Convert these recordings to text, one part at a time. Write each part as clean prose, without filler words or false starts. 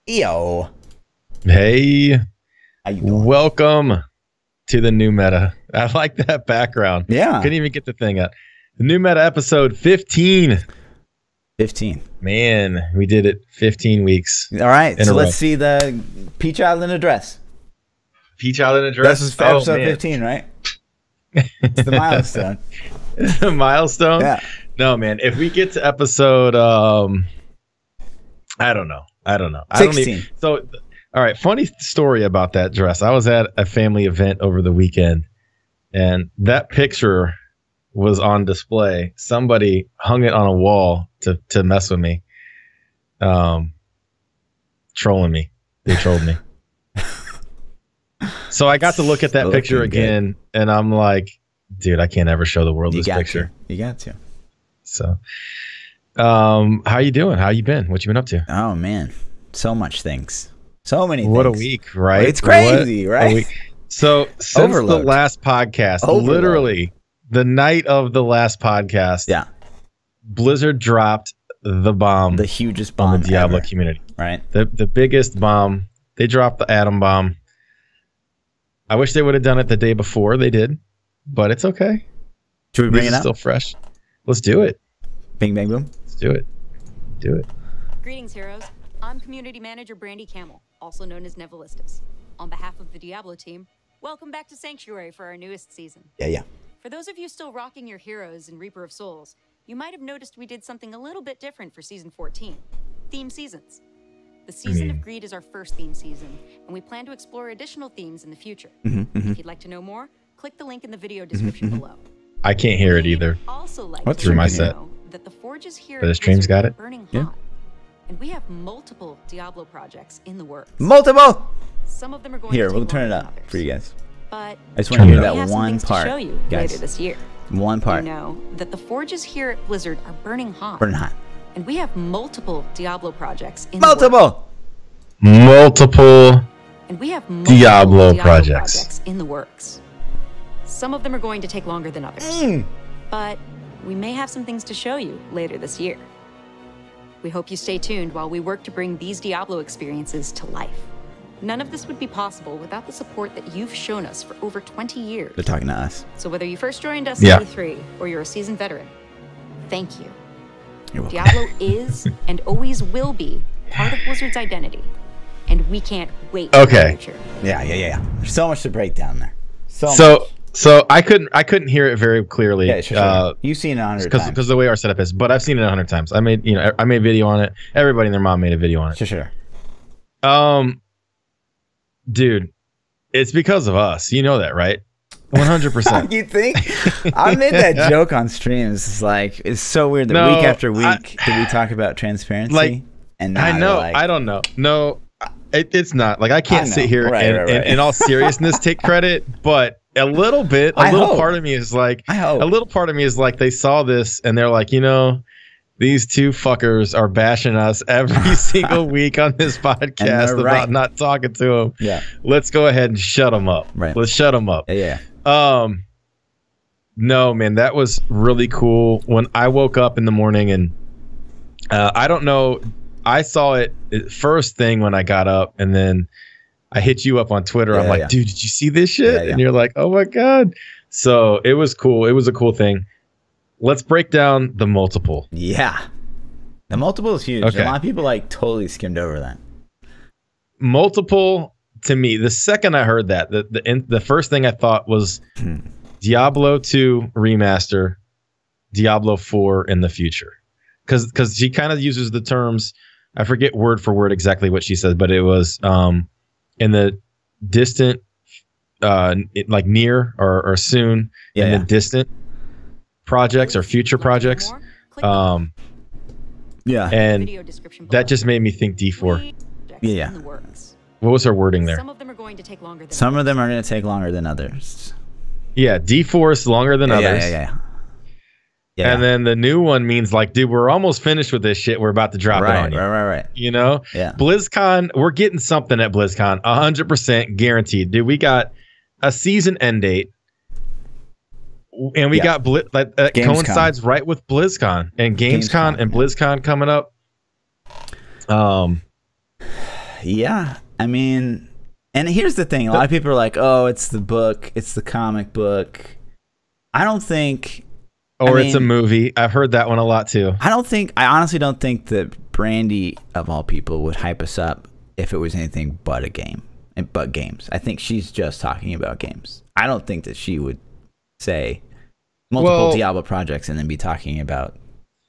Yo. Hey, How you doing? welcome to the new meta. I like that background. Yeah. Couldn't even get the thing up. The new meta episode 15. 15. Man, we did it 15 weeks. All right. In So a row. let's see the POE in a dress. POE in a dress. This is episode 15, right? It's the milestone. The milestone? Yeah. No, man. If we get to episode, I don't know. 16. So, all right. Funny story about that dress. I was at a family event over the weekend, and that picture was on display. Somebody hung it on a wall to mess with me, trolling me. They trolled me. So I got to look at that Looking picture again, and I'm like, dude, I can't ever show the world this picture. You got to. So, how you doing? How you been? What you been up to? Oh, man. So much things. So many things. What a week, right? It's crazy, right? So since Overload. the last podcast, Overload. literally the night of the last podcast, Yeah. Blizzard dropped the bomb The hugest on bomb the Diablo ever, community. right? The biggest bomb. They dropped the atom bomb. I wish they would have done it the day before. They did, but it's okay. Should we bring This it is up? still fresh. Let's do it. Bing, bang, boom. Let's do it. Do it. Greetings, heroes. I'm Community Manager Brandy Camel, also known as Nevelistus. On behalf of the Diablo team, welcome back to Sanctuary for our newest season. Yeah. For those of you still rocking your heroes in Reaper of Souls, you might have noticed we did something a little bit different for Season 14. Theme seasons. The Season of Greed is our first theme season, and we plan to explore additional themes in the future. If you'd like to know more, click the link in the video description below. I can't hear it either. Also like What's to through my let you set? know that the Forges here But the at stream's Blizzard got are it? burning Yeah. hot. And we have multiple Diablo projects in the works. Multiple. Some of them are going Here, to we'll take turn it longer up than for you others. guys. But I just want to Turn hear it we that have some one things part. to show you Guys, later this year. one part. You know that the Forges here at Blizzard are burning hot. Burning hot. And we have multiple Diablo projects in the works. Multiple. Multiple. And we have multiple Diablo projects. in the works. Some of them are going to take longer than others. But we may have some things to show you later this year. We hope you stay tuned while we work to bring these Diablo experiences to life. None of this would be possible without the support that you've shown us for over 20 years. They're talking to us. So whether you first joined us Yeah. in E3 or you're a seasoned veteran, thank you. You're welcome. Diablo is and always will be part of Blizzard's identity. And we can't wait for the Okay. future. Yeah. There's so much to break down there. So I couldn't hear it very clearly. yeah, sure. You've seen it 100 times. Because the way our setup is, but I've seen it 100 times. I made a video on it. Everybody and their mom made a video on it. Sure. Dude, it's because of us. You know that, right? 100%. You think? I made that joke on streams. It's like, it's so weird that No, week after week that we talk about transparency. Like, and I now know. they're like, I don't know. No, it's not. Like, I can't I know. sit here Right, and, right. and in all seriousness take credit, but a little bit, I hope. part of me is like, I hope. a little part of me is like, they saw this and they're like, these two fuckers are bashing us every single week on this podcast they're about right. not talking to them. Yeah. Let's go ahead and shut them up. Right. Let's shut them up. Yeah. No, man, that was really cool. When I woke up in the morning and I don't know, I saw it first thing when I got up, and then I hit you up on Twitter. I'm like, dude, did you see this shit? Yeah. And you're like, oh my God. So it was cool. It was a cool thing. Let's break down the multiple. Yeah. The multiple is huge. Okay. A lot of people like totally skimmed over that. Multiple, to me, the second I heard that, the first thing I thought was Diablo 2 remaster, Diablo 4 in the future. Because she kind of uses the terms, I forget word for word exactly what she said, but it was in the distant, like near or soon, in the distant projects or future projects. Yeah. And that just made me think D4. Yeah. What was her wording there? Some of them are going to take longer than Some of them are going to take longer than others. Yeah, D4 is longer than others. Yeah. And then the new one means like, dude, we're almost finished with this shit. We're about to drop it on you. Right. You know? Yeah. BlizzCon, we're getting something at BlizzCon, 100% guaranteed. Dude, we got a season end date. And we got that coincides right with BlizzCon and Gamescom and BlizzCon coming up. Yeah, I mean, and here's the thing: a lot of people are like, "Oh, it's the book, it's the comic book." I don't think, or it's a movie. I've heard that one a lot too. I honestly don't think that Brandy, of all people, would hype us up if it was anything but a game and but games. I think she's just talking about games. I don't think that she would say multiple Diablo projects and then be talking about.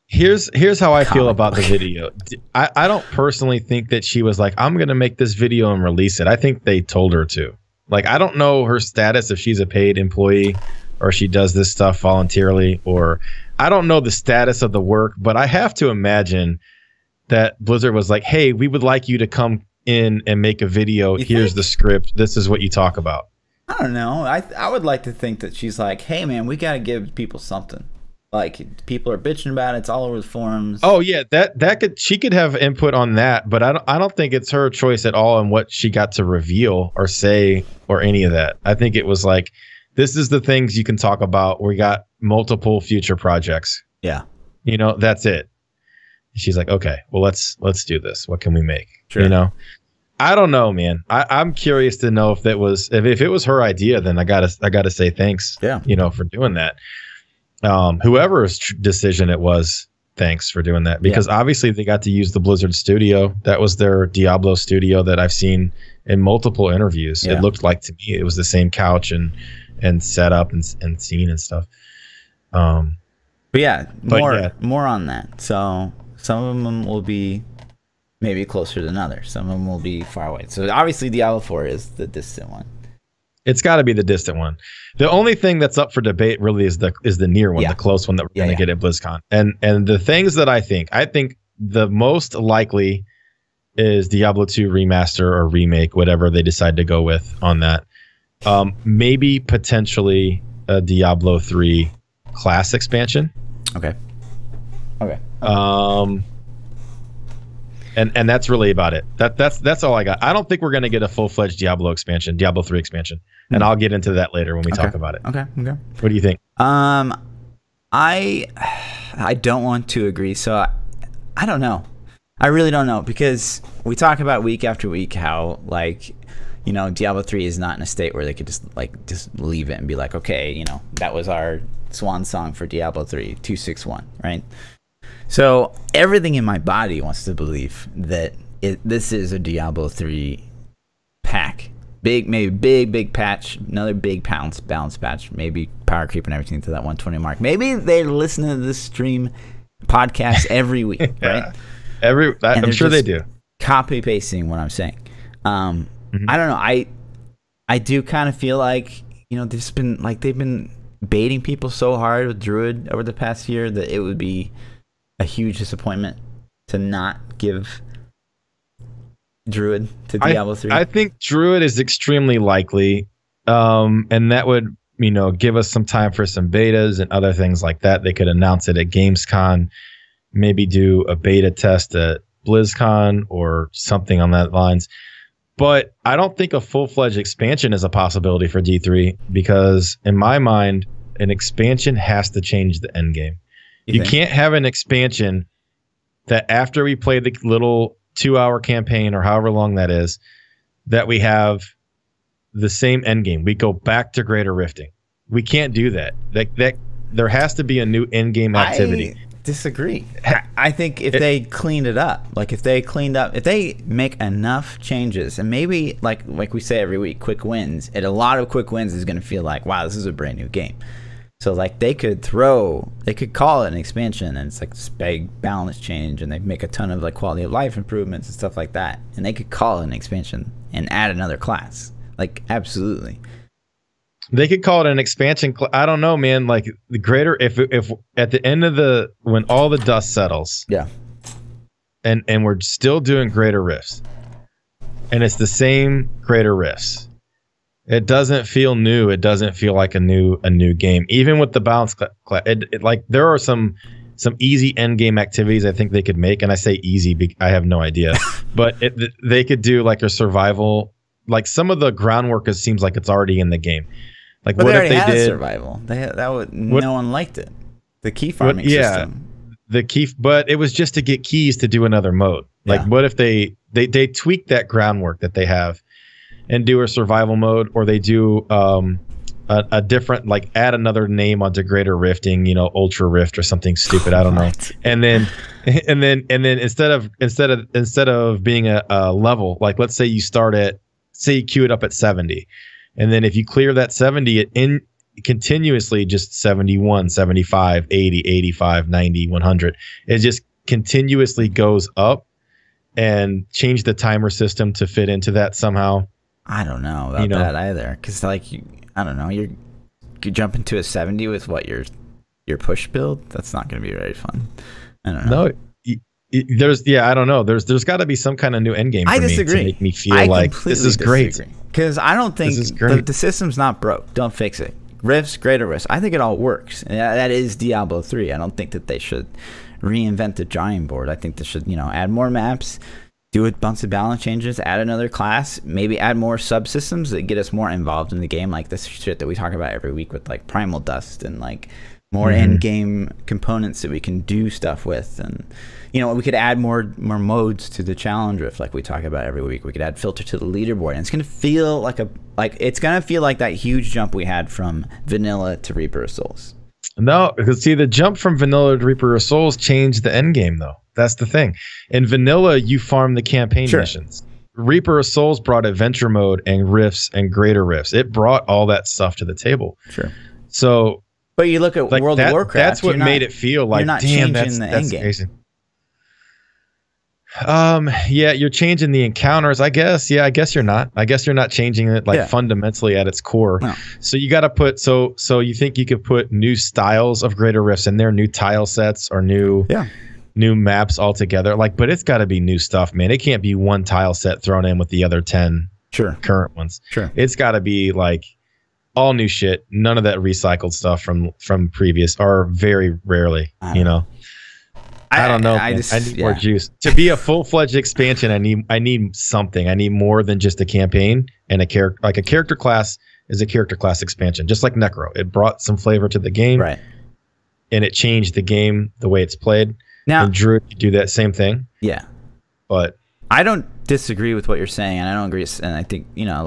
Here's how I feel about the video. I don't personally think that she was like, I'm going to make this video and release it. I think they told her to. Like, I don't know her status, if she's a paid employee or she does this stuff voluntarily, or I don't know the status of the work, but I have to imagine that Blizzard was like, hey, we would like you to come in and make a video. Here's the script. This is what you talk about. I don't know. I would like to think that she's like, hey, man, we got to give people something. Like, people are bitching about it. It's all over the forums. Oh yeah, she could have input on that, but I don't think it's her choice at all on what she got to reveal or say or any of that. I think it was like, this is the things you can talk about. We got multiple future projects. Yeah, you know, that's it. She's like, okay, well let's do this. What can we make? Sure. You know, I don't know, man. I'm curious to know if it was her idea. Then I gotta say thanks. Yeah, you know, for doing that. Whoever's decision it was, thanks for doing that, because obviously they got to use the Blizzard studio. That was their Diablo studio that I've seen in multiple interviews. It looked like to me it was the same couch and setup and scene and stuff. But more on that. So some of them will be maybe closer than others. Some of them will be far away. So obviously Diablo 4 is the distant one. It's got to be the distant one. The only thing that's up for debate really is the near one, the close one that we're going to get at BlizzCon. And the things that I think the most likely is Diablo 2 remaster or remake, whatever they decide to go with on that. Maybe potentially a Diablo 3 class expansion. Okay. And that's really about it. That's all I got. I don't think we're going to get a full-fledged Diablo 3 expansion. And I'll get into that later when we talk about it. Okay. What do you think? I don't want to agree. So I don't know. I really don't know, because we talk about week after week how, like, you know, Diablo 3 is not in a state where they could just leave it and be like, okay, you know, that was our swan song for Diablo 3 261, right? So everything in my body wants to believe that this is a Diablo 3 pack. Maybe big patch, another big balance patch, maybe power creep and everything to that 120 mark. Maybe they're listening to this stream podcast every week, right? I'm sure they do. Copy pasting what I'm saying. I don't know. I do kind of feel like, you know, they've been baiting people so hard with Druid over the past year that it would be a huge disappointment to not give Druid to Diablo 3. I think Druid is extremely likely, and that would, you know, give us some time for some betas and other things like that. They could announce it at Gamescom, maybe do a beta test at BlizzCon or something on that lines. But I don't think a full-fledged expansion is a possibility for D3, because in my mind, an expansion has to change the end game. You can't have an expansion that after we play the little 2-hour campaign or however long that is, that we have the same end game. We go back to Greater Rifting. We can't do that. That there has to be a new end game activity. I disagree. I think if they cleaned it up, if they make enough changes, and maybe like we say every week, quick wins, and a lot of quick wins is going to feel like, wow, this is a brand new game. So like they could call it an expansion, and it's like this big balance change, and they make a ton of like quality of life improvements and stuff like that, and they could call it an expansion and add another class. Like, absolutely. They could call it an expansion. I don't know, man. Like the greater, if at the end of when all the dust settles, and we're still doing Greater Rifts, and it's the same Greater Rifts, it doesn't feel new. It doesn't feel like a new game. Even with the balance, like there are some easy end game activities I think they could make, and I say easy, I have no idea, but they could do like a survival. Like some of the groundwork seems like it's already in the game. Like, but what if they had did survival? No one liked it. The key farming system. But it was just to get keys to do another mode. Like, what if they they tweak that groundwork that they have and do a survival mode, or they do a different, like add another name onto greater rifting, you know, ultra rift or something stupid. I don't know. And then instead of being a level, like let's say you start at, say you queue it up at 70, and then if you clear that 70, it continuously just 71, 75, 80, 85, 90, 100. It just continuously goes up, and change the timer system to fit into that somehow. I don't know about that either, because like I don't know, you jump into a 70 with what your push build. That's not going to be very fun. I don't know. No, I don't know. There's got to be some kind of new end game for me to make me feel like this is great. Because I don't think the system's not broke. Don't fix it. Rifts, greater rifts. I think it all works. And that is Diablo 3. I don't think that they should reinvent the drawing board. I think they should, add more maps, do a bunch of balance changes, add another class, maybe add more subsystems that get us more involved in the game, like this shit that we talk about every week with like Primal Dust and like more end-game components that we can do stuff with. And we could add more modes to the challenge rift, like we talk about every week. We could add filter to the leaderboard, and it's gonna feel like that huge jump we had from vanilla to Reaper of Souls. No, because see, the jump from vanilla to Reaper of Souls changed the end game, though. That's the thing. In vanilla, you farm the campaign missions. Reaper of Souls brought adventure mode and rifts and greater rifts. It brought all that stuff to the table. Sure. So, but you look at World of Warcraft. That's what made it feel like, damn, that's crazy. Yeah, you're changing the encounters, I guess. Yeah, I guess you're not. I guess you're not changing it fundamentally at its core. No. So you got to put so you think you could put new styles of greater rifts in there, new tile sets or new maps altogether. But it's got to be new stuff, man. It can't be one tile set thrown in with the other 10 current ones. Sure. It's got to be like all new shit. None of that recycled stuff from previous, or very rarely, I don't know. I need more juice. To be a full-fledged expansion, I need something. I need more than just a campaign and a character. Like a character class is a character class expansion, just like Necro. It brought some flavor to the game, right? And it changed the game, the way it's played. Now, and Druid could do that same thing. Yeah, but I don't disagree with what you're saying, and I don't agree. And I think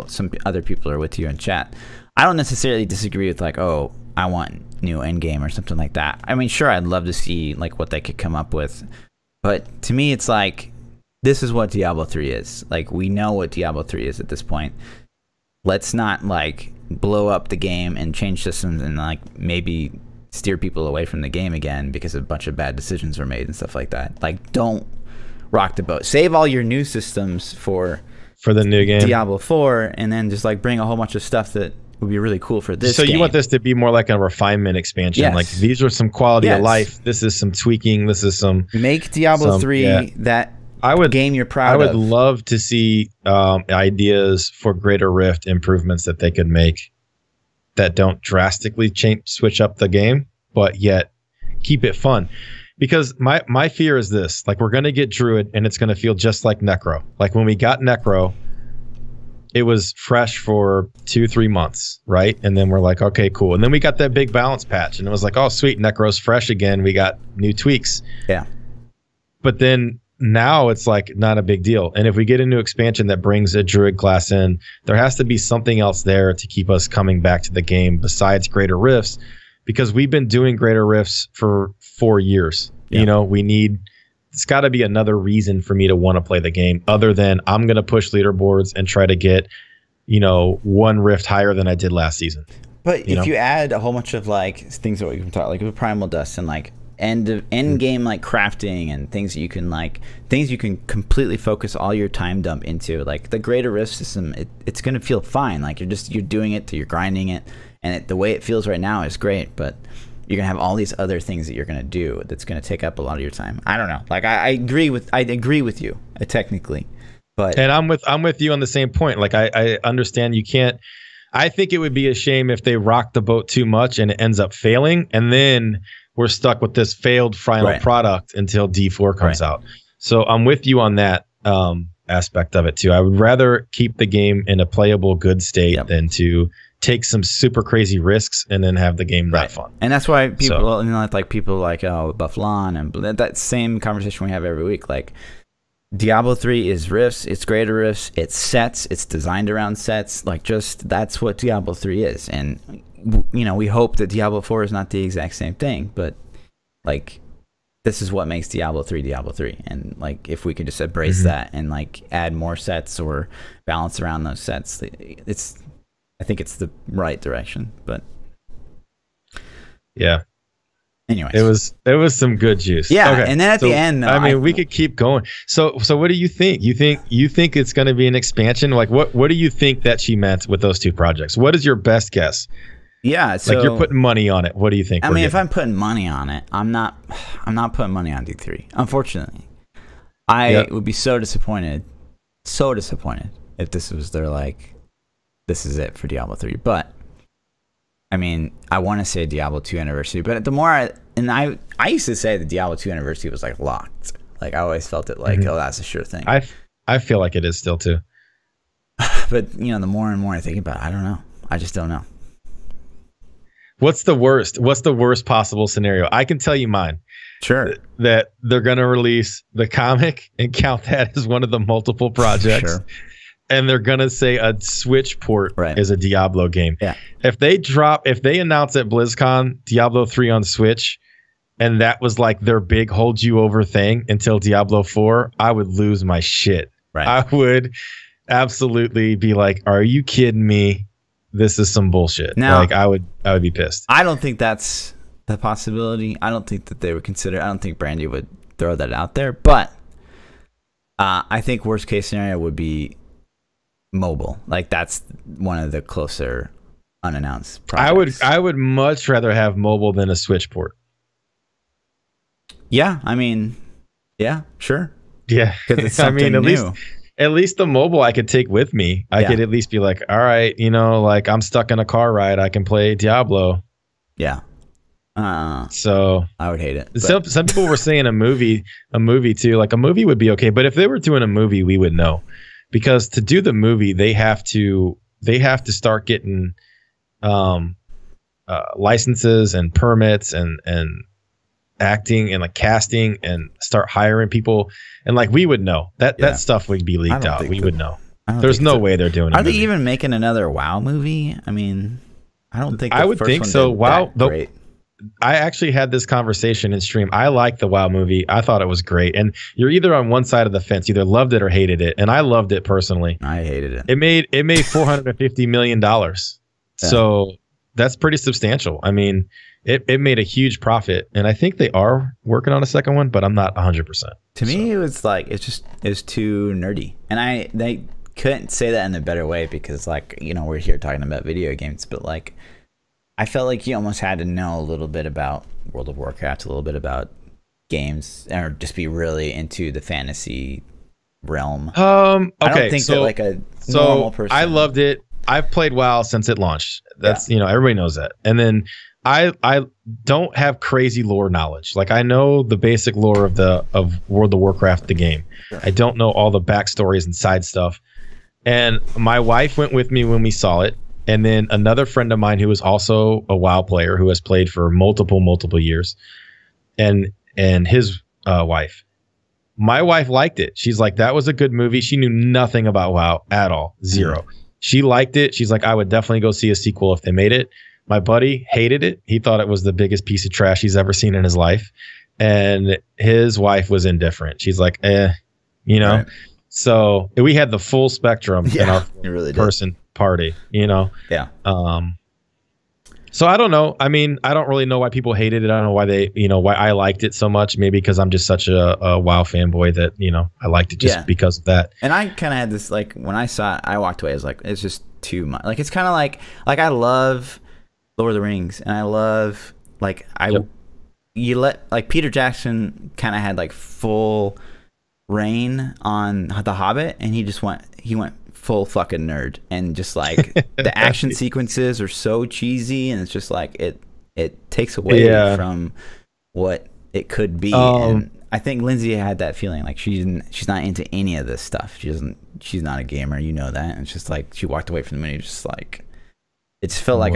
some other people are with you in chat. I don't necessarily disagree with like, oh, I want new endgame or something like that. I mean, sure, I'd love to see like what they could come up with, but to me, it's like this is what Diablo 3 is. Like we know what Diablo 3 is at this point. Let's not like blow up the game and change systems and like maybe steer people away from the game again because a bunch of bad decisions were made and stuff like that. Like don't rock the boat. Save all your new systems for the new game, Diablo 4, and then just like bring a whole bunch of stuff that would be really cool for this game. You want this to be more like a refinement expansion. Yes. Like these are some quality of life. This is some tweaking. This is some make Diablo 3 that game you're proud of. I would love to see ideas for greater rift improvements that they could make that don't drastically switch up the game, but yet keep it fun. Because my fear is this: like we're gonna get Druid and it's gonna feel just like Necro. Like when we got Necro, it was fresh for 2-3 months, right? And then we're like, okay, cool. And then we got that big balance patch, and it was like, oh, sweet, Necro's fresh again. We got new tweaks. Yeah. But then now it's like not a big deal. And if we get a new expansion that brings a Druid class in, there has to be something else there to keep us coming back to the game besides Greater Rifts, because we've been doing Greater Rifts for 4 years. Yeah. It's got to be another reason for me to want to play the game other than I'm going to push leaderboards and try to get, one rift higher than I did last season. But if you add a whole bunch of like things that we can talk like with Primal Dust and like end game like crafting and things you can completely focus all your time dump into, like the Greater Rift system, it's going to feel fine. Like you're doing it, you're grinding it, and the way it feels right now is great, but you're gonna have all these other things that you're gonna do that's gonna take up a lot of your time. I don't know. Like I agree with you technically, but I'm with you on the same point. Like I understand you can't. I think it would be a shame if they rock the boat too much and it ends up failing, and then we're stuck with this failed final product until D4 comes out. So I'm with you on that aspect of it too. I would rather keep the game in a playable, good state than to take some super crazy risks and then have the game not fun. And that's why people like Bufflon and that same conversation we have every week. Like Diablo 3 is rifts, it's greater rifts, it's sets, it's designed around sets. Like, just that's what Diablo 3 is. And, you know, we hope that Diablo 4 is not the exact same thing, but, like, this is what makes Diablo 3 Diablo 3. And, like, if we could just embrace that and, like, add more sets or balance around those sets, I think it's the right direction. But yeah. Anyways, it was some good juice. Yeah, okay. And then at the end, I mean, we could keep going. So what do you think? You think it's going to be an expansion? Like, what do you think that she meant with those two projects? What is your best guess? Yeah, so, like, you're putting money on it. What do you think? I mean, if I'm putting money on it, I'm not putting money on D3. Unfortunately, I would be so disappointed if this was their, like, this is it for Diablo 3. But I mean, I want to say Diablo 2 Anniversary, but the more I used to say the Diablo 2 Anniversary was, like, locked. Like, I always felt it like, oh, that's a sure thing. I feel like it is still too. But, you know, the more and more I think about it, I don't know. I just don't know. What's the worst possible scenario? I can tell you mine. Sure. That they're going to release the comic and count that as one of the multiple projects. Sure. And they're going to say a Switch port is a Diablo game. Yeah. If they announce at BlizzCon Diablo 3 on Switch, and that was like their big hold you over thing until Diablo 4, I would lose my shit. Right. I would absolutely be like, are you kidding me? This is some bullshit. Now, like, I would be pissed. I don't think that's the possibility. I don't think that they would consider. I don't think Brandy would throw that out there. But I think worst case scenario would be mobile. Like, that's one of the closer unannounced projects. I would much rather have mobile than a Switch port. Yeah, I mean, yeah, sure. Yeah, because it's something new. At least the mobile I could take with me. I could at least be like, all right, you know, like, I'm stuck in a car ride, I can play Diablo. Yeah. So I would hate it. Some people were saying a movie too. Like, a movie would be okay, but if they were doing a movie, we would know, because to do the movie, they have to start getting licenses and permits and acting and, like, casting, and start hiring people, and, like, we would know that stuff would be leaked out. We would know. There's no way they're doing it. Are they even making another WoW movie? I mean, I don't think. I would think so. WoW, great. I actually had this conversation in stream. I liked the WoW movie. I thought it was great. And you're either on one side of the fence, either loved it or hated it. And I loved it personally. I hated it. It made $450 million. So that's pretty substantial. I mean, it made a huge profit. And I think they are working on a second one, but I'm not 100%. To me, it was like, it was too nerdy. And they couldn't say that in a better way, because, like, you know, we're here talking about video games, but, like, I felt like you almost had to know a little bit about World of Warcraft, a little bit about games, or just be really into the fantasy realm. Okay, I don't think that, like, a normal person. I loved it. I've played WoW since it launched. That's you know, everybody knows that. And then I don't have crazy lore knowledge. Like, I know the basic lore of World of Warcraft, the game. Sure. I don't know all the backstories and side stuff. And my wife went with me when we saw it. And then another friend of mine who is also a WoW player, who has played for multiple years, and his wife. My wife liked it. She's like, that was a good movie. She knew nothing about WoW at all. Zero. Mm-hmm. She liked it. She's like, I would definitely go see a sequel if they made it. My buddy hated it. He thought it was the biggest piece of trash he's ever seen in his life. And his wife was indifferent. She's like, you know. Right. So we had the full spectrum in our person party, you know. Yeah. So I don't know. I mean, I don't really know why people hated it. I don't know why why I liked it so much. Maybe because I'm just such a WoW fanboy that, you know, I liked it just because of that. And I kind of had this, like, when I saw it, I walked away. I was like, it's just too much. Like, it's kind of like I love Lord of the Rings, and I love, like, Peter Jackson kind of had, like, full reign on The Hobbit, and he went full fucking nerd, and just, like, the action sequences are so cheesy, and it's just like it takes away from what it could be. And I think Lindsay had that feeling, like, she's not into any of this stuff. She's not a gamer, you know that. And it's just like she walked away from the movie just like, it just felt like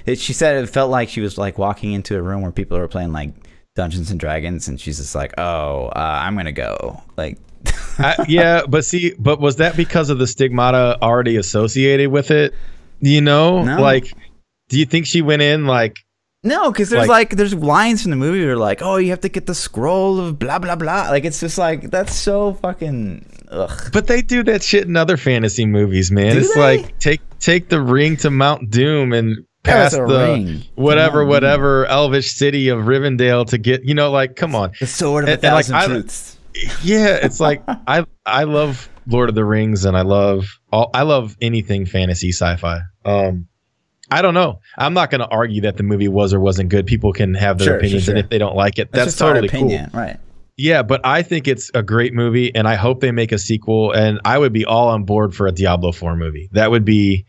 she said it felt like she was, like, walking into a room where people were playing, like, Dungeons and Dragons, and she's just like, I'm gonna go, like, Yeah, but was that because of the stigmata already associated with it? You know, No. like, do you think she went in like? No, because there's lines in the movie that are like, oh, you have to get the scroll of blah blah blah. Like, it's just like, that's so fucking ugh. But they do that shit in other fantasy movies, man. Do It's they? like take the ring to Mount Doom and That was past a the ring. whatever elvish city of Rivendell to get, you know, like, come on. The sword of a And, like, thousand truths. Yeah, it's like I love Lord of the Rings, and I love anything fantasy sci-fi. I don't know. I'm not going to argue that the movie was or wasn't good. People can have their opinions, and if they don't like it, that's totally cool. Right. Yeah, but I think it's a great movie, and I hope they make a sequel. And I would be all on board for a Diablo 4 movie. I would be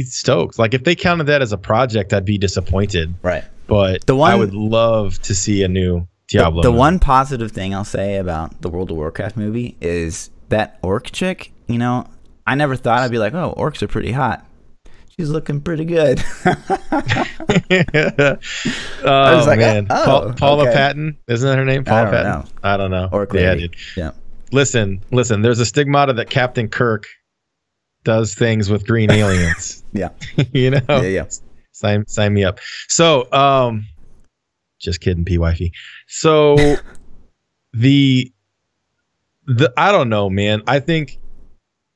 stoked. Like, if they counted that as a project, I'd be disappointed. Right. But I would love to see a new Diablo. The movie. one positive thing I'll say about the World of Warcraft movie is that orc chick. You know, I never thought I'd be like, oh, orcs are pretty hot. She's looking pretty good. Oh, like, man. oh, Paula okay. Patton. Isn't that her name? Paula Patton? Know. I don't know. Orc Yeah, lady. dude. Yeah. Listen. There's a stigmata that Captain Kirk does things with green aliens. Yeah. You know? Yeah. Sign me up. So, just kidding, P-Wifey. So, the I don't know, man. I think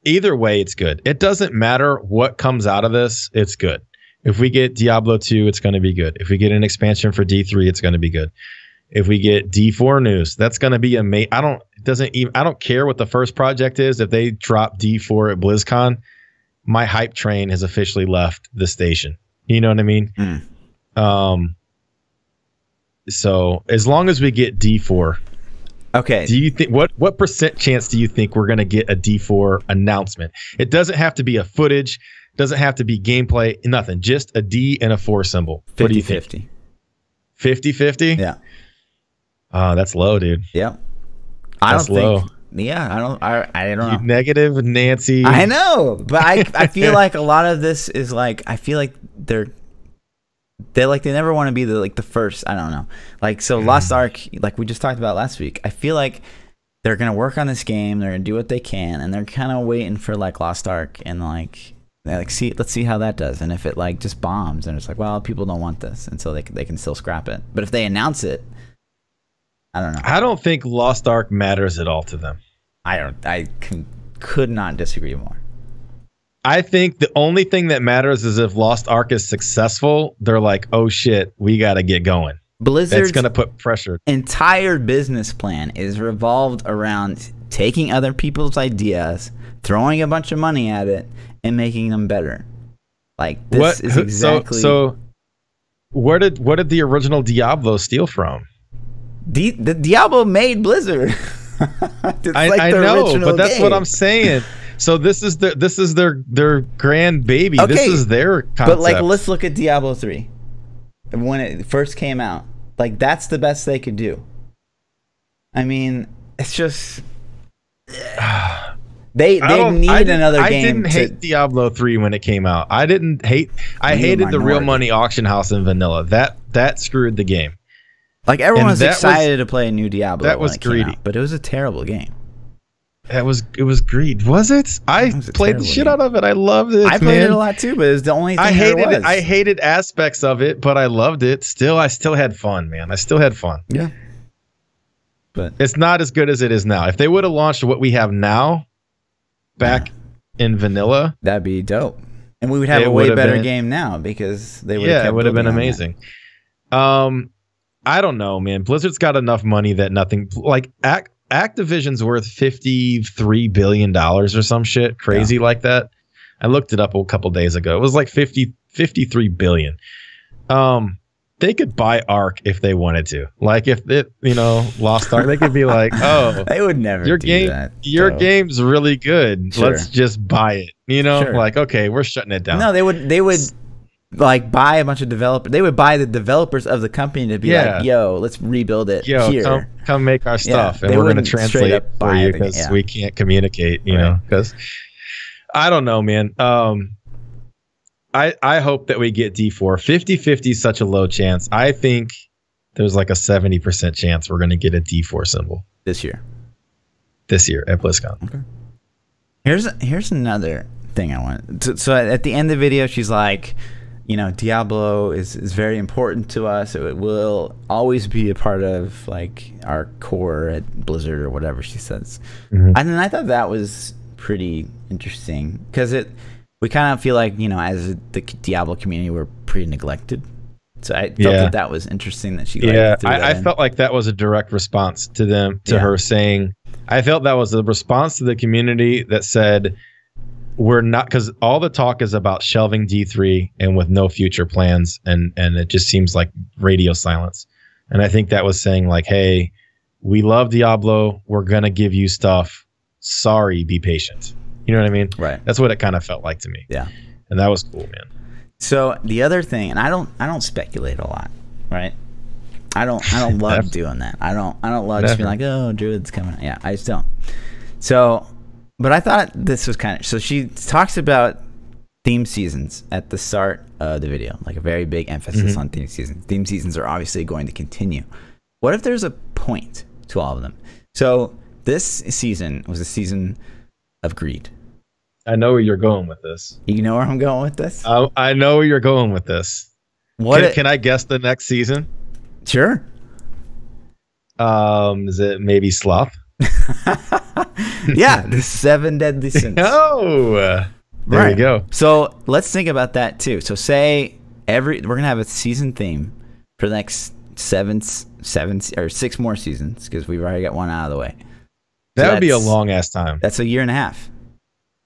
either way, it's good. It doesn't matter what comes out of this. It's good. If we get Diablo 2, it's going to be good. If we get an expansion for D3, it's going to be good. If we get D4 news, that's going to be amazing. I don't care what the first project is. If they drop D4 at BlizzCon, my hype train has officially left the station. You know what I mean? So as long as we get D4, Okay. do you think what percent chance do you think we're going to get a D4 announcement? It doesn't have to be a footage, doesn't have to be gameplay, nothing. Just a D and a 4 symbol. 50-50. What do you think? 50-50? Yeah. Oh, that's low, dude. Yeah. That's low. Yeah, I don't know. You negative Nancy. I know, but I feel like a lot of this is like, I feel like they never want to be the first. I don't know. Like, so Lost Ark, like we just talked about last week, I feel like they're gonna work on this game, they're gonna do what they can, and they're kind of waiting for like Lost Ark, and like let's see how that does, and if it like just bombs, and it's like, well, people don't want this, and so they can still scrap it. But if they announce it, I don't know. I don't think Lost Ark matters at all to them. Could not disagree more. I think the only thing that matters is if Lost Ark is successful, they're like, oh shit, we got to get going. Blizzard's That's going to put pressure. entire business plan is revolved around taking other people's ideas, throwing a bunch of money at it, and making them better. Like, this is exactly... So what did the original Diablo steal from? The Diablo made Blizzard. I know, but that's what I'm saying. So this is their grand baby. Okay, this is their concept. But like, let's look at Diablo 3. When it first came out, like, that's the best they could do. I mean, it's just they needed another game. I didn't hate Diablo 3 when it came out. I hated the real money auction house in vanilla. That screwed the game. Like, everyone was excited to play a new Diablo. That was greedy, but it was a terrible game. It was greed, was it? I played the shit out of it. I loved it. I played it a lot too, but it was the only thing I hated it. I hated aspects of it, but I loved it. I still had fun, man. I still had fun. Yeah. But it's not as good as it is now. If they would have launched what we have now back in vanilla, that'd be dope. And we would have a way better game now because they would have kept it would have been amazing. That. I don't know, man. Blizzard's got enough money that nothing like Activision's worth $53 billion or some shit crazy like that. I looked it up a couple days ago. It was like 53 billion. They could buy Ark if they wanted to. Like, if it, Lost Ark, they could be like, oh, they would never do that. Your game's really good. Sure. Let's just buy it. Sure. Like, okay, we're shutting it down. No, they would like buy a bunch of developers. They would buy the developers of the company to be like, yo, let's rebuild it here. Come make our stuff, and we're going to translate it for you because we can't communicate, know, because I don't know, man. I hope that we get D4. 50-50 is such a low chance. I think there's like a 70% chance we're going to get a D4 symbol this year. this year at BlizzCon. Okay. Here's another thing I want. So at the end of the video, she's like, you know, Diablo is very important to us. It will always be a part of like our core at Blizzard or whatever she says. And then I thought that was pretty interesting because we kind of feel like, you know, as the Diablo community, we're pretty neglected. So I felt that was interesting that she I felt like that was a direct response to her saying, I felt that was a response to the community that said, we're not, because all the talk is about shelving D3 and with no future plans, and it just seems like radio silence. And I think that was saying like, hey, we love Diablo, we're gonna give you stuff, sorry, be patient. You know what I mean? Right. That's what it kind of felt like to me. Yeah. And that was cool, man. So the other thing, and I don't speculate a lot, right? I don't love doing that. I don't love just being like, oh, Druid's coming. Yeah, I just don't. So, but I thought this was kind of, so she talks about theme seasons at the start of the video, like a very big emphasis on theme seasons. Theme seasons are obviously going to continue. What if there's a point to all of them? So this season was a season of greed. I know where you're going with this. You know where I'm going with this? I know where you're going with this. Can I guess the next season? Sure. Is it maybe sloth? Yeah, the 7 deadly sins. Oh, there you go. So let's think about that too. So say we're gonna have a season theme for the next 6 more seasons because we've already got one out of the way. That would be a long ass time. That's a year and a half.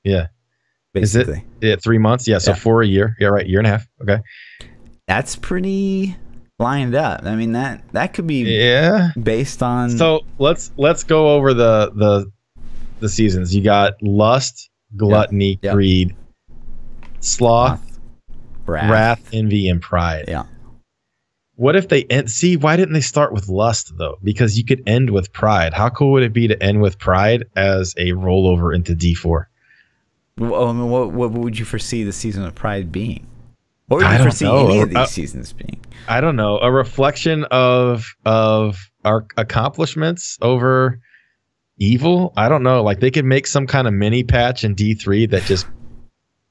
Yeah. Basically. Is it 3 months? Yeah. So 4 a year. Yeah. Right. Year and a half. Okay. That's pretty lined up. I mean that could be based on. So let's go over the seasons. You got lust, gluttony, greed, sloth, wrath, envy, and pride. Yeah. What if they see? Why didn't they start with lust though? Because you could end with pride. How cool would it be to end with pride as a rollover into D4? Well, I mean, what would you foresee the season of pride being? What would you foresee any of these seasons being? I don't know. A reflection of our accomplishments over evil. I don't know. Like they could make some kind of mini patch in D3 that just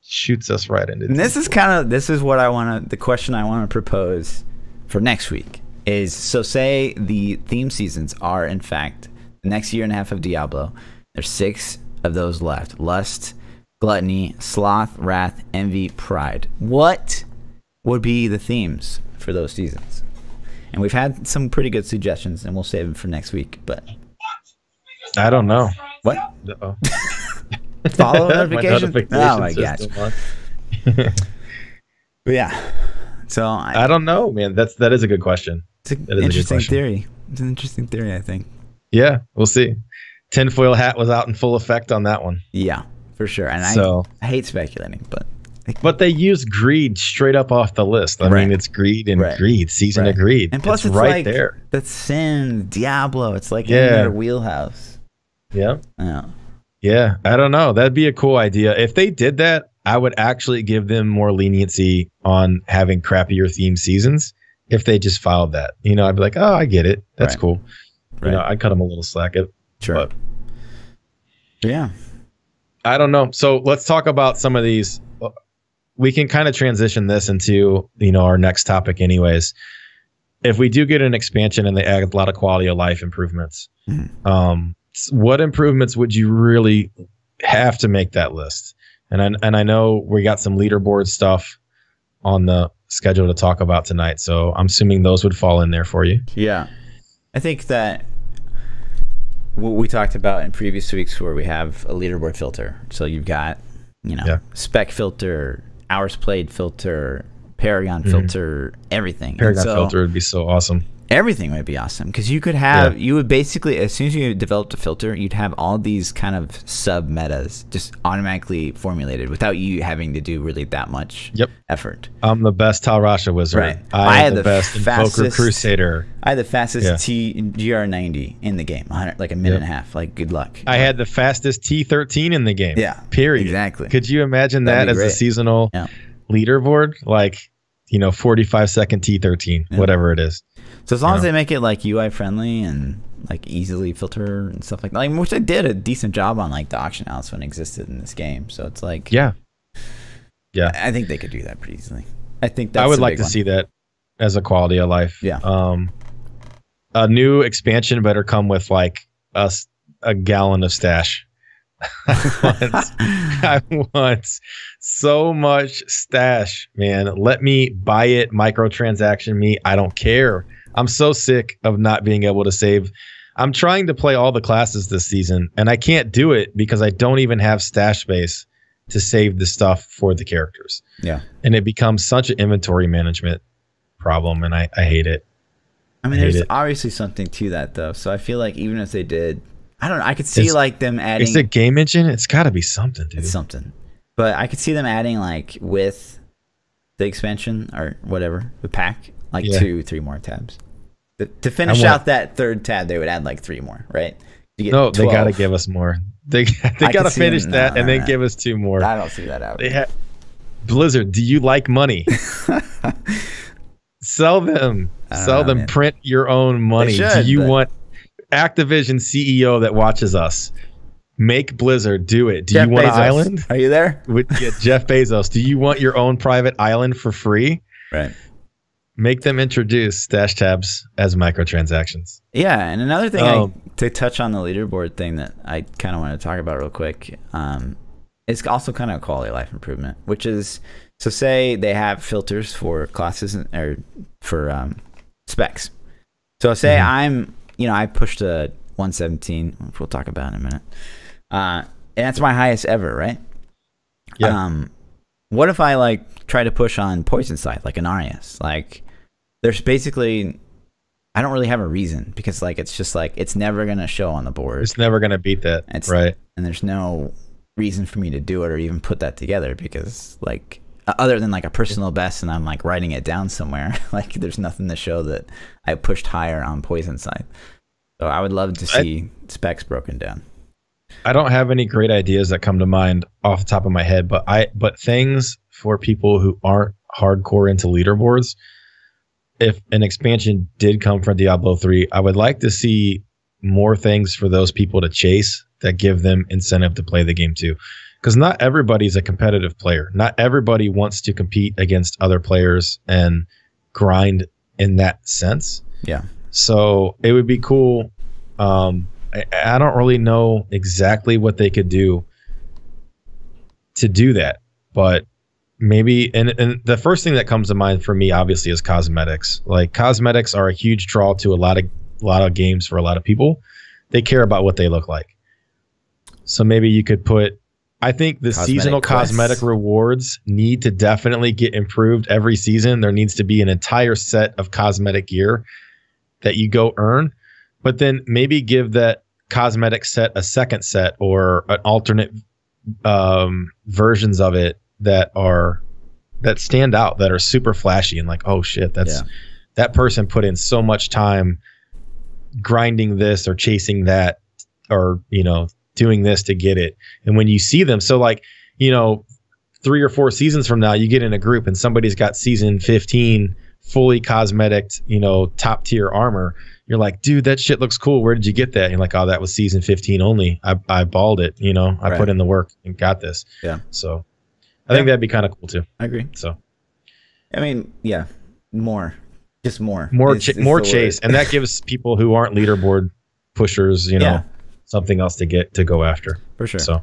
shoots us right into. And this is what I want to. The question I want to propose for next week is: so say the theme seasons are in fact the next year and a half of Diablo. There's 6 of those left: lust, gluttony, sloth, wrath, envy, pride. What would be the themes for those seasons? And we've had some pretty good suggestions, and we'll save them for next week. But I don't know. What? Follow notifications? Oh my gosh. But yeah. So I don't know, man. That is a good question. It's an interesting theory. It's an interesting theory, I think. Yeah, we'll see. Tinfoil hat was out in full effect on that one. Yeah, for sure. And I hate speculating, but they use greed straight up off the list. I mean, it's greed and greed, season of greed. And plus, it's right like, there. That's sin, Diablo. It's like in their wheelhouse. Yeah. Yeah. I don't know. That'd be a cool idea. If they did that, I would actually give them more leniency on having crappier theme seasons. If they just followed that, you know, I'd be like, oh, I get it. That's cool. You know, I'd cut them a little slack. Sure. But yeah. I don't know. So let's talk about some of these. We can kind of transition this into, you know, our next topic anyways. If we do get an expansion and they add a lot of quality of life improvements, what improvements would you really have to make that list? And I know we got some leaderboard stuff on the schedule to talk about tonight, so I'm assuming those would fall in there for you. Yeah. I think that what we talked about in previous weeks where we have a leaderboard filter. So you've got, you know, spec filter, hours played filter, Paragon filter, everything. Paragon filter would be so awesome. Everything would be awesome because you could have, you would basically, as soon as you developed a filter, you'd have all these kind of sub metas just automatically formulated without you having to do really that much effort. I'm the best Talrasha wizard. Right. I had the best Invoker Crusader. I had the fastest GR90 in the game, like a minute and a half. Like, good luck. I had the fastest T13 in the game. Yeah. Period. Exactly. Could you imagine that as a seasonal leaderboard? Like, you know, 45-second T13, whatever it is. So as long as they make it like UI friendly and like easily filter and stuff like that. Like, which I did a decent job on, like the auction house when it existed in this game. So it's like, yeah. I think they could do that pretty easily. I think that's I would like to see that as a quality of life. Yeah. A new expansion better come with like a gallon of stash. I want so much stash, man. Let me buy it, microtransaction me. I don't care. I'm so sick of not being able to save. I'm trying to play all the classes this season, and I can't do it because I don't even have stash space to save the stuff for the characters. Yeah. And it becomes such an inventory management problem, and I hate it. I mean, there's obviously something to that, though. So I feel like even if they did, I don't know, I could see like them adding. It's a game engine. It's got to be something, dude. It's something. But I could see them adding, like, with the expansion or whatever, the pack, like 2-3 more tabs. To finish out that third tab, they would add like 3 more, right? No, 12. They got to give us more. They got to finish that and then give us 2 more. I don't see that out. Blizzard, do you like money? Sell them. Sell them. Man. Print your own money. Do you want Activision CEO that watches us? Make Blizzard do it. Do you want an island? Are you there? Jeff Bezos. Do you want your own private island for free? Right. Make them introduce stash tabs as microtransactions. Yeah, and another thing to touch on the leaderboard thing that I kind of want to talk about real quick, it's also kind of a quality of life improvement, which is, so say they have filters for classes or for specs. So say I pushed a 117, which we'll talk about in a minute, and that's my highest ever, right? Yeah. What if I like try to push on poison side, like an Arias? Like, there's basically, I don't really have a reason, because like it's just like it's never gonna show on the board. It's never gonna beat that, right? And there's no reason for me to do it or even put that together, because like other than like a personal best and I'm like writing it down somewhere, like there's nothing to show that I pushed higher on poison side. So I would love to see specs broken down. I don't have any great ideas that come to mind off the top of my head, but things for people who aren't hardcore into leaderboards. If an expansion did come from Diablo 3, I would like to see more things for those people to chase that give them incentive to play the game too. Because not everybody's a competitive player. Not everybody wants to compete against other players and grind in that sense. Yeah. So it would be cool. I don't really know exactly what they could do to do that, but maybe, and the first thing that comes to mind for me obviously is cosmetics. Like, cosmetics are a huge draw to a lot of games for a lot of people. They care about what they look like. So maybe you could put, I think the seasonal cosmetic rewards need to definitely get improved every season. There needs to be an entire set of cosmetic gear that you go earn, but then maybe give that cosmetic set a second set or an alternate versions of it that stand out, that are super flashy and like, oh shit, that person put in so much time grinding this or chasing that, or doing this to get it. And when you see them, so like 3 or 4 seasons from now, you get in a group and somebody's got season 15 fully cosmetic, top tier armor. You're like, dude, that shit looks cool. Where did you get that? And you're like, oh, that was season 15 only. I balled it. I put in the work and got this. Yeah. So I think that'd be kind of cool too. I agree. So, I mean, yeah, more chase, and that gives people who aren't leaderboard pushers, something else to go after. For sure. So,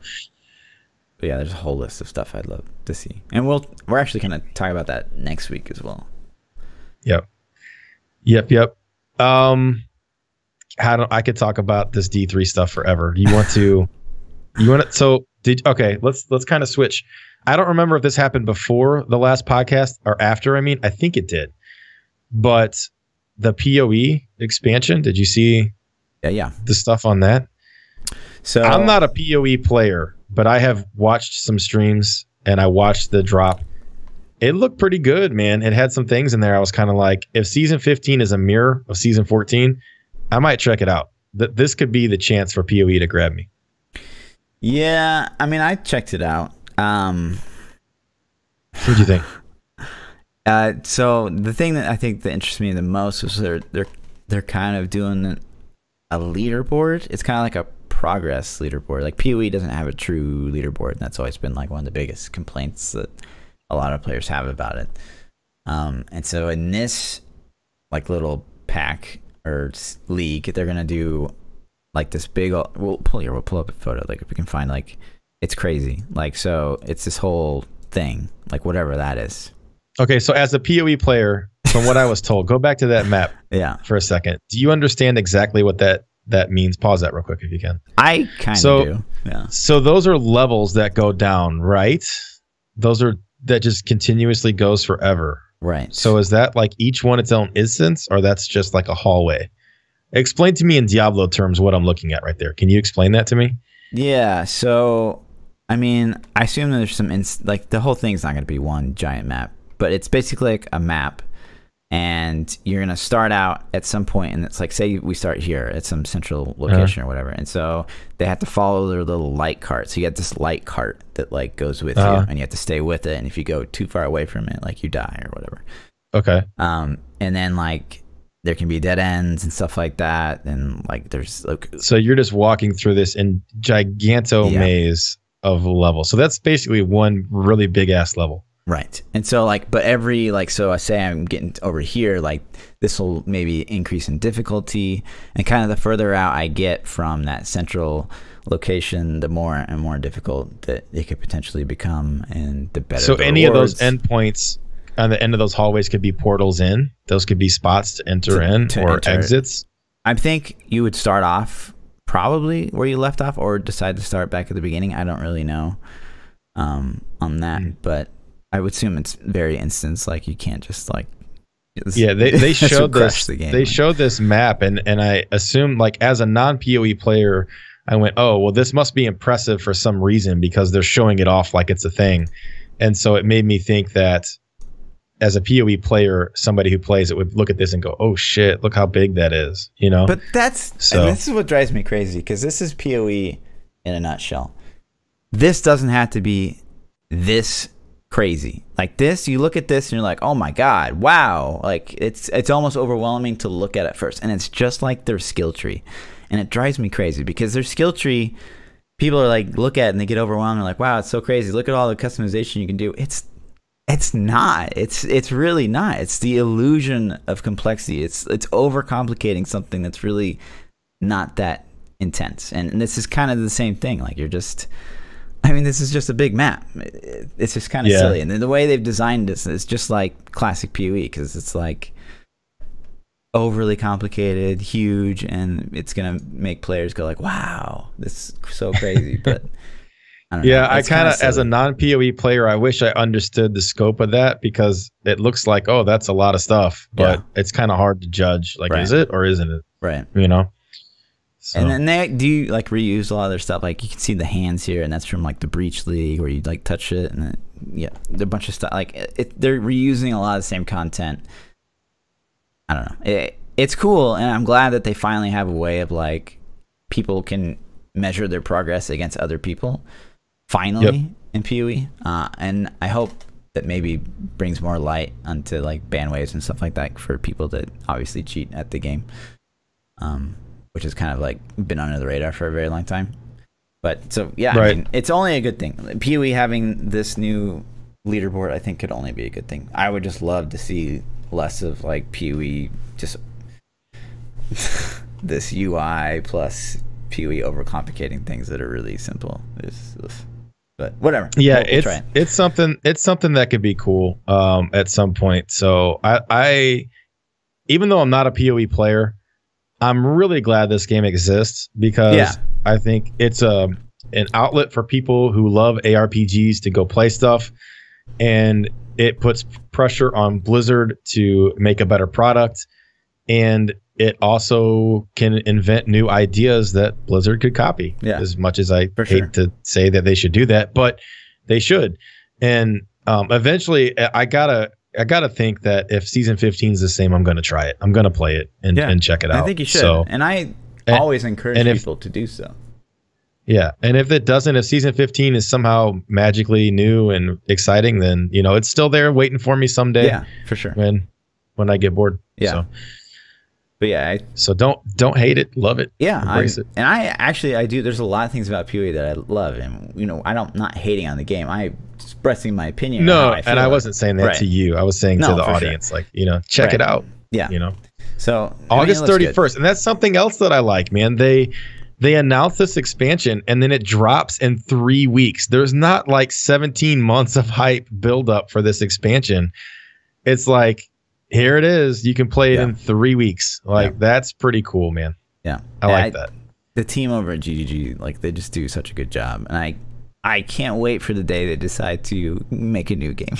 but yeah, there's a whole list of stuff I'd love to see, and we're actually going to talk about that next week as well. Yep. I could talk about this D3 stuff forever. Let's kind of switch. I don't remember if this happened before the last podcast or after. I mean, I think it did. But the POE expansion, did you see the stuff on that? So I'm not a POE player, but I have watched some streams and I watched the drop. It looked pretty good, man. It had some things in there. I was kind of like, if season 15 is a mirror of season 14, I might check it out. This could be the chance for POE to grab me. Yeah, I mean, I checked it out. What'd you think? So the thing that I think that interests me the most was they're kind of doing a leaderboard. It's kind of like a progress leaderboard. Like PoE doesn't have a true leaderboard, and that's always been like one of the biggest complaints that a lot of players have about it. And so in this like little pack or league, they're gonna do like this big. We'll pull up a photo. Like if we can find, like, it's crazy. Like, so it's this whole thing, like whatever that is. Okay, so as a PoE player, from what I was told, go back to that map for a second. Do you understand exactly what that means? Pause that real quick if you can. I kind of do. Yeah. So those are levels that go down, right? Those are that just continuously goes forever. Right. So is that like each one its own instance, or that's just like a hallway? Explain to me in Diablo terms what I'm looking at right there. Can you explain that to me? Yeah. So, I mean, I assume there's some like the whole thing's not going to be one giant map, but it's basically like a map, and you're going to start out at some point, and it's like, say we start here at some central location or whatever, and so they have to follow their little light cart. So you get this light cart that like goes with you, and you have to stay with it, and if you go too far away from it, like you die or whatever. Okay. And then like there can be dead ends and stuff like that, and like there's like, so you're just walking through this in giganto maze of levels. So that's basically one really big ass level. Right. And so like, but every, like, so I say I'm getting over here, like this will maybe increase in difficulty, and kind of the further out I get from that central location, the more and more difficult that it could potentially become, and the better. So the any rewards. of those endpoints on the end of those hallways could be portals in. Those could be spots to enter or exits. I think you would start off probably where you left off, or decide to start back at the beginning. I don't really know on that, but I would assume it's very instance. Like you can't just like. Yeah, they showed this. They showed this map, and I assumed, like, as a non-PoE player, I went, oh well, this must be impressive for some reason because they're showing it off like it's a thing, and so it made me think that as a PoE player, somebody who plays it would look at this and go, oh shit, look how big that is, you know. But that's and this is what drives me crazy, because this is PoE in a nutshell. This doesn't have to be this crazy. Like this, you look at this and you're like, oh my god, wow, like it's almost overwhelming to look at first, and it's just like their skill tree, and it drives me crazy because their skill tree, people are like, look at it and they get overwhelmed and like, wow, it's so crazy, look at all the customization you can do. It's not, it's really not. It's the illusion of complexity. It's overcomplicating something that's really not that intense, and this is kind of the same thing. Like you're just, I mean, this is just a big map. It's just kind of silly. And then the way they've designed this is just like classic PoE, because it's like overly complicated, huge, and it's going to make players go like, wow, this is so crazy. But I don't know. I kind of, as a non-PoE player, I wish I understood the scope of that, because it looks like, oh, that's a lot of stuff, but it's kind of hard to judge. Like, is it or isn't it? Right. You know? So. And then they do like reuse a lot of their stuff. Like you can see the hands here, and that's from like the Breach League, where you like touch it, and then, a bunch of stuff. Like they're reusing a lot of the same content. I don't know. It's cool, and I'm glad that they finally have a way of like people can measure their progress against other people. Finally, in PoE, and I hope that maybe brings more light onto like ban waves and stuff like that for people that obviously cheat at the game. Which has kind of like been under the radar for a very long time. But so yeah, I mean, it's only a good thing. PoE having this new leaderboard, I think, could only be a good thing. I would just love to see less of like PoE, just this UI plus PoE overcomplicating things that are really simple. But whatever. Yeah, it's something that could be cool at some point. So I even though I'm not a PoE player, I'm really glad this game exists, because I think it's an outlet for people who love ARPGs to go play stuff, and it puts pressure on Blizzard to make a better product, and it also can invent new ideas that Blizzard could copy. As much as I hate to say that they should do that, but they should. And eventually, I gotta think that if season 15 is the same, I'm gonna try it. I'm gonna play it and check it out. I think you should. So, and I always encourage people to do so. Yeah, and if it doesn't, if season 15 is somehow magically new and exciting, then you know it's still there waiting for me someday. Yeah, for sure. When I get bored. Yeah. But yeah, so don't hate it, love it, yeah, embrace it. And I do. There's a lot of things about PoE that I love, and I'm not hating on the game. I'm expressing my opinion. No, and I wasn't saying that to you. I was saying to the audience, sure. like, check it out. Yeah, So August 31st, and that's something else that I like, man. They announced this expansion, and then it drops in 3 weeks. There's not like 17 months of hype buildup for this expansion. It's like, here it is. You can play it in 3 weeks. Like, that's pretty cool, man. Yeah. I like that. The team over at GGG, like, they just do such a good job. And I can't wait for the day they decide to make a new game.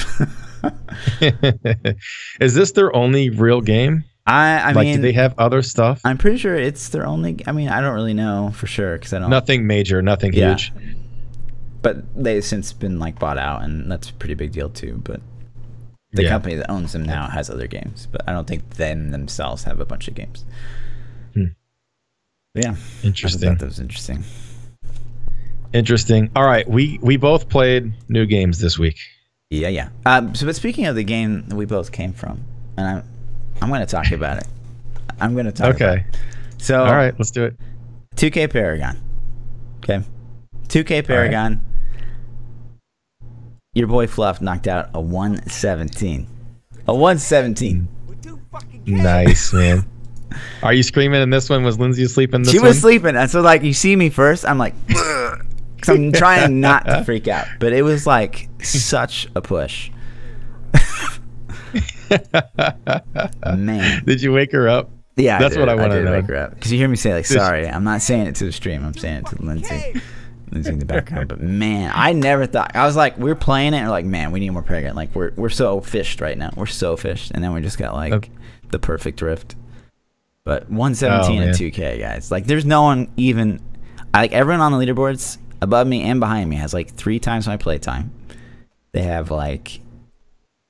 Is this their only real game? I mean, do they have other stuff? I'm pretty sure it's their only. I mean, I don't really know for sure because I don't. Nothing major, nothing huge. But they've since been like bought out, and that's a pretty big deal too. But the company that owns them now has other games, but I don't think them themselves have a bunch of games. But yeah, interesting. I thought that was interesting. Interesting. All right, we both played new games this week. Yeah. But speaking of the game that we both came from, and I'm going to talk about it. I'm going to talk about it. So, all right, let's do it. 2K Paragon. Okay. 2K Paragon. Right. Your boy Fluff knocked out a 117. A 117. Nice, man. Are you screaming in this one? Was Lindsay asleep in this one? She was sleeping. And so, like, you see me first, I'm like, because I'm trying not to freak out. But it was, like, such a push. Man, did you wake her up? Yeah, that's what I want to know. Wake her up because you hear me say like, "Sorry, I'm not saying it to the stream. I'm saying it to Lindsay, Lindsay in the background." But man, I never thought. I was like, we're playing it, and we're like, man, we need more Paragon. Like we're so fished right now. We're so fished, and then we just got like the perfect rift. But 117 and 2K, guys. Like, there's no one even. Like everyone on the leaderboards above me and behind me has like 3 times my playtime. They have like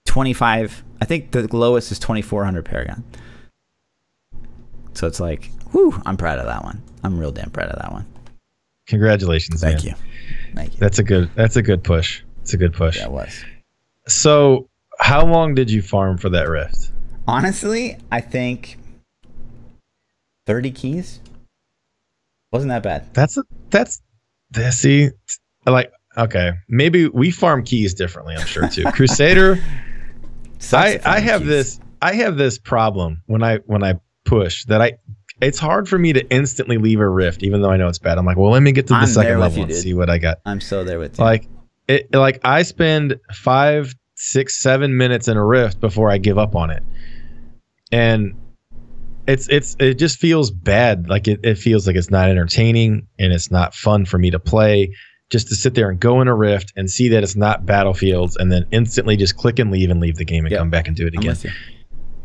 25. I think the lowest is 2,400 Paragon. So it's like, whew, I'm proud of that one. I'm real damn proud of that one. Congratulations, Thank man. Thank you. That's a good push. It's a good push. Yeah, it was. So how long did you farm for that rift? Honestly, I think 30 keys. Wasn't that bad. See, like, okay, maybe we farm keys differently, I'm sure too. Crusader, I have this problem when I push that it's hard for me to instantly leave a rift even though I know it's bad. I'm like, well, let me get to the second level and see what I got. I'm so there with you. Like I spend 5, 6, 7 minutes in a rift before I give up on it. And it just feels bad. Like it feels like it's not entertaining and it's not fun for me to play. Just to sit there and go in a rift and see that it's not battlefields and then instantly just click and leave the game and come back and do it again.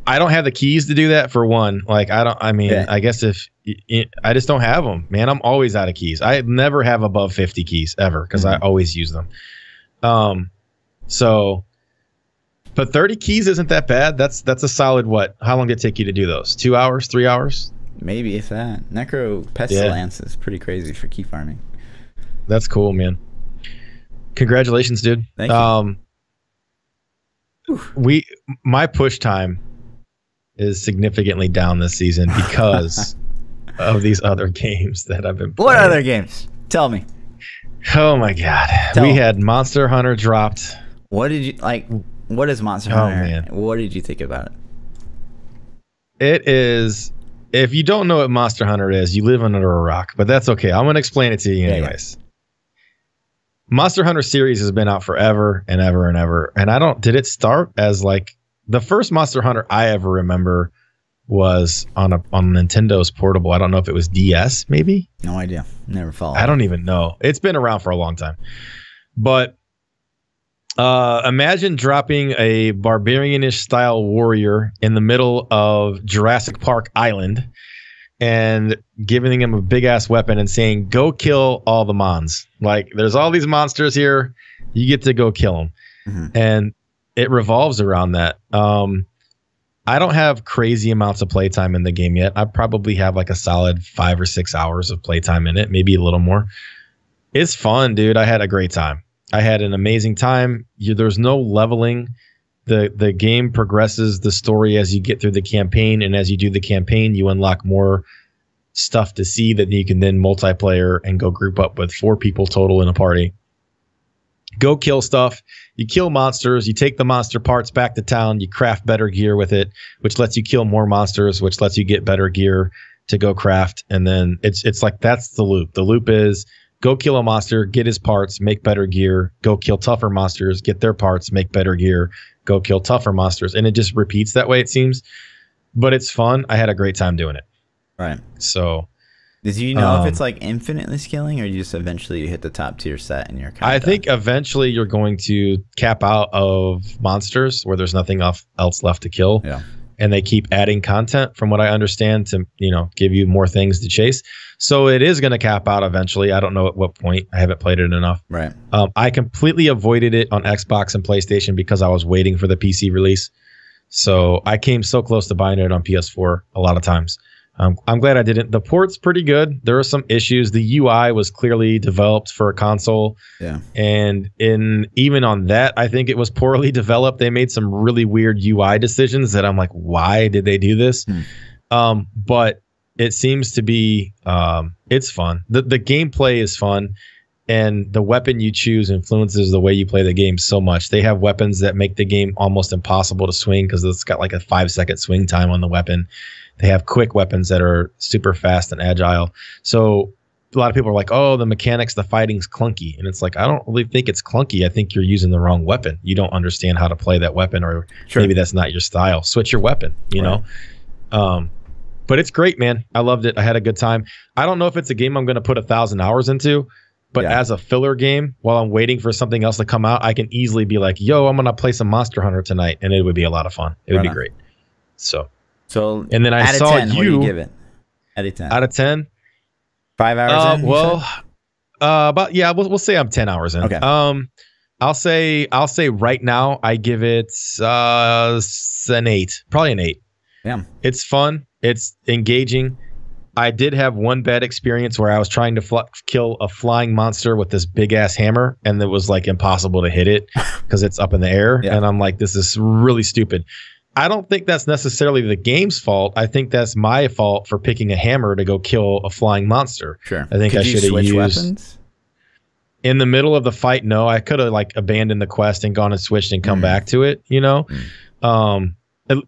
I don't have the keys to do that, for one. Like, I guess I just don't have them, man. I'm always out of keys. I never have above 50 keys ever because I always use them. But 30 keys isn't that bad. That's a solid what? How long did it take you to do those? 2 hours, 3 hours? Maybe if that. Necro Pestilence is pretty crazy for key farming. That's cool, man. Congratulations, dude. Thank you. My push time is significantly down this season because of these other games that I've been playing. What other games? Tell me. Oh my god. We had Monster Hunter dropped. What did you like? What is Monster Hunter? Man. What did you think about it? It is. If you don't know what Monster Hunter is, you live under a rock. But that's okay. I'm going to explain it to you anyways. Monster Hunter series has been out forever and ever and ever. And did it start as like the first Monster Hunter I ever remember was on Nintendo's portable. I don't know if it was DS, maybe. No idea. Never followed. I don't even know. It's been around for a long time. But imagine dropping a barbarianish style warrior in the middle of Jurassic Park Island and giving him a big ass weapon and saying, go kill all the mons. Like, there's all these monsters here. You get to go kill them. And it revolves around that. I don't have crazy amounts of playtime in the game yet. I probably have like a solid 5 or 6 hours of playtime in it, maybe a little more. It's fun, dude. I had a great time. I had an amazing time. There's no leveling. the game progresses the story as you get through the campaign, and as you do the campaign, you unlock more stuff to see that you can then multiplayer and go group up with 4 people total in a party. Go kill stuff. You kill monsters. You take the monster parts back to town. You craft better gear with it, which lets you kill more monsters, which lets you get better gear to go craft. And then it's like that's the loop. The loop is go kill a monster, get his parts, make better gear. Go kill tougher monsters, get their parts, make better gear. Go kill tougher monsters, and it just repeats that way. It seems, but it's fun. I had a great time doing it. Right. So. Did you know if it's like infinitely scaling, or you just eventually you hit the top tier set and you're kind of I think eventually you're going to cap out of monsters where there's nothing else left to kill. Yeah. And they keep adding content, from what I understand, to give you more things to chase. So it is going to cap out eventually. I don't know at what point. I haven't played it enough. Right. I completely avoided it on Xbox and PlayStation because I was waiting for the PC release. So I came so close to buying it on PS4 a lot of times. I'm glad I didn't. The port's pretty good. There are some issues. The UI was clearly developed for a console. Yeah. And even on that, I think it was poorly developed. They made some really weird UI decisions that I'm like, why did they do this? But it seems to be, it's fun. The gameplay is fun. And the weapon you choose influences the way you play the game so much. They have weapons that make the game almost impossible to swing because it's got like a 5-second swing time on the weapon. They have quick weapons that are super fast and agile. So a lot of people are like, oh, the mechanics, the fighting's clunky. And it's like, I don't really think it's clunky. I think you're using the wrong weapon. You don't understand how to play that weapon, or maybe that's not your style. Switch your weapon, you know? But it's great, man. I loved it. I had a good time. I don't know if it's a game I'm going to put 1,000 hours into, but as a filler game, while I'm waiting for something else to come out, I can easily be like, yo, I'm going to play some Monster Hunter tonight. And it would be a lot of fun. It would be great. So, and then I saw 10, what do you give it? Out of 10. Out of 10? 5 hours in? Well, we'll say I'm 10 hours in. Okay. I'll say right now I give it an 8. Probably an 8. Yeah. It's fun. It's engaging. I did have one bad experience where I was trying to kill a flying monster with this big ass hammer, and it was like impossible to hit it because it's up in the air. Yeah. And I'm like, this is really stupid. I don't think that's necessarily the game's fault. I think that's my fault for picking a hammer to go kill a flying monster. Sure. I think I should have used weapons in the middle of the fight. No, I could have like abandoned the quest and gone and switched and come back to it.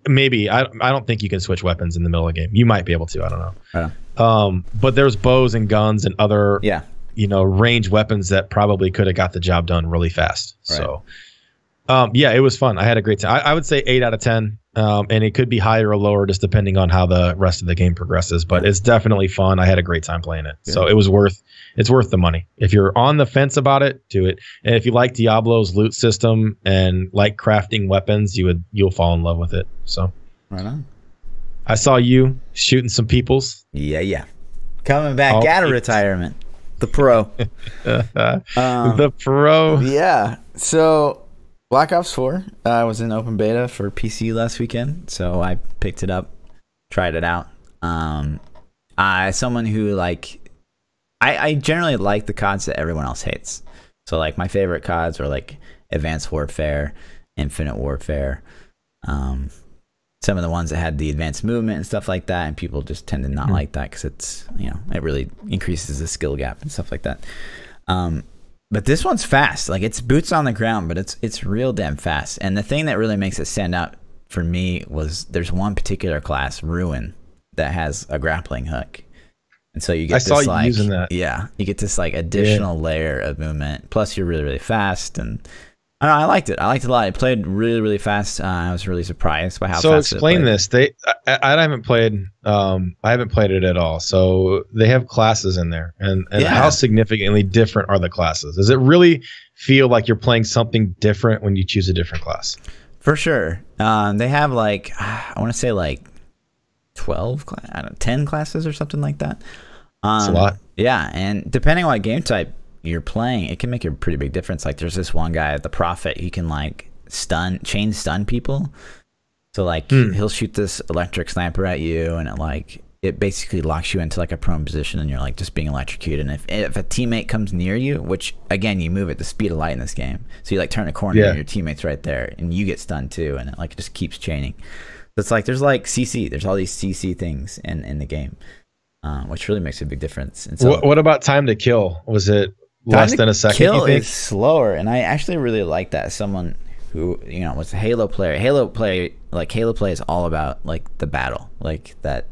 Maybe I don't think you can switch weapons in the middle of the game. You might be able to. I don't know. But there's bows and guns and other range weapons that probably could have got the job done really fast. Right. So. It was fun. I had a great time. I would say 8 out of 10, and it could be higher or lower just depending on how the rest of the game progresses. But it's definitely fun. I had a great time playing it, so it's worth the money. If you're on the fence about it, do it. And if you like Diablo's loot system and like crafting weapons, you'll fall in love with it. So, right on. I saw you shooting some peoples. Yeah. Coming back out of retirement, the pro. The pro. Yeah. So. Black Ops 4 was in open beta for PC last weekend, so I picked it up, tried it out. Someone who I generally like the CODs that everyone else hates. So like my favorite CODs are like Advanced Warfare, Infinite Warfare, some of the ones that had the advanced movement and stuff like that, and people just tend to not like that because it's it really increases the skill gap and stuff like that. But this one's fast. Like, it's boots on the ground, but it's real damn fast. And the thing that really makes it stand out for me was there's one particular class, Ruin, that has a grappling hook. And so you get using that. Yeah, you get this like additional layer of movement. Plus, you're really, really fast. And I don't know, I liked it. I liked it a lot. It played really, really fast. I was really surprised by how fast it played. So explain this. I haven't played. I haven't played it at all. So they have classes in there, and how significantly different are the classes? Does it really feel like you're playing something different when you choose a different class? For sure. They have like I want to say like 10 classes or something like that. That's a lot. Yeah, and depending on what game type you're playing, it can make a pretty big difference. Like there's this one guy, the Prophet, he can like chain stun people. So like he'll shoot this electric sniper at you, and it basically locks you into like a prone position, and you're like just being electrocuted. And if a teammate comes near you, which again you move at the speed of light in this game, so you like turn a corner and your teammate's right there, and you get stunned too, and it like just keeps chaining. So it's like there's like CC, there's all these CC things in the game, which really makes a big difference. And so, what about time to kill? Was it less than a second? Kill is slower, and I actually really like that. As someone who was a Halo player, Halo play is all about like the battle, like that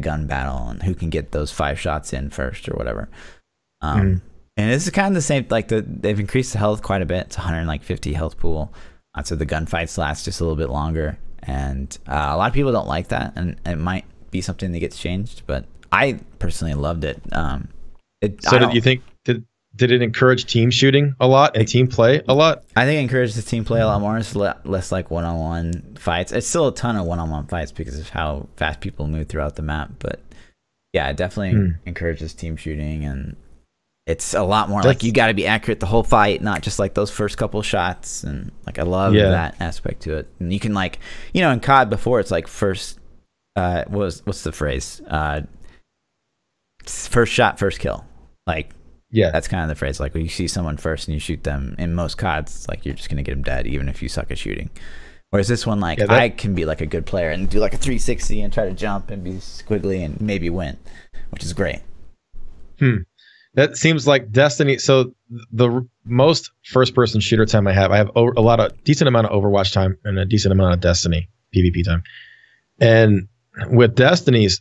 gun battle, and who can get those 5 shots in first or whatever. And this is kind of the same. Like they've increased the health quite a bit. It's 150 health pool, so the gunfights last just a little bit longer. And a lot of people don't like that, and it might be something that gets changed. But I personally loved it. So did you think did it encourage team shooting a lot and team play a lot? I think it encouraged the team play a lot more. It's less like one-on-one fights. It's still a ton of one-on-one fights because of how fast people move throughout the map. But yeah, it definitely encourages team shooting, and it's a lot more like you got to be accurate the whole fight, not just like those first couple shots. And like I love that aspect to it. And you can like in COD before it's like first what's the phrase? First shot, first kill. Like. Yeah, that's kind of the phrase. Like when you see someone first and you shoot them, in most CODs, it's like you're just gonna get them dead, even if you suck at shooting. Whereas this one, like I can be like a good player and do like a 360 and try to jump and be squiggly and maybe win, which is great. That seems like Destiny. So the most first-person shooter time I have a decent amount of Overwatch time and a decent amount of Destiny PvP time. And with Destiny's,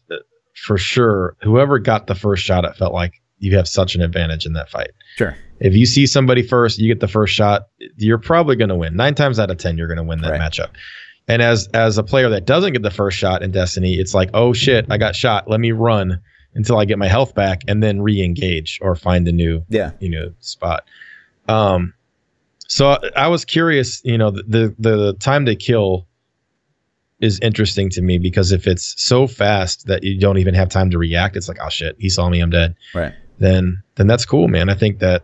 for sure, whoever got the first shot, it felt like you have such an advantage in that fight. Sure. If you see somebody first, you get the first shot, you're probably going to win. 9 times out of 10, you're going to win that matchup. And as a player that doesn't get the first shot in Destiny, it's like, oh shit, I got shot. Let me run until I get my health back and then re-engage or find a new spot. So I was curious, the time to kill is interesting to me, because if it's so fast that you don't even have time to react, it's like, oh shit, he saw me, I'm dead. Right. Then that's cool, man. I think that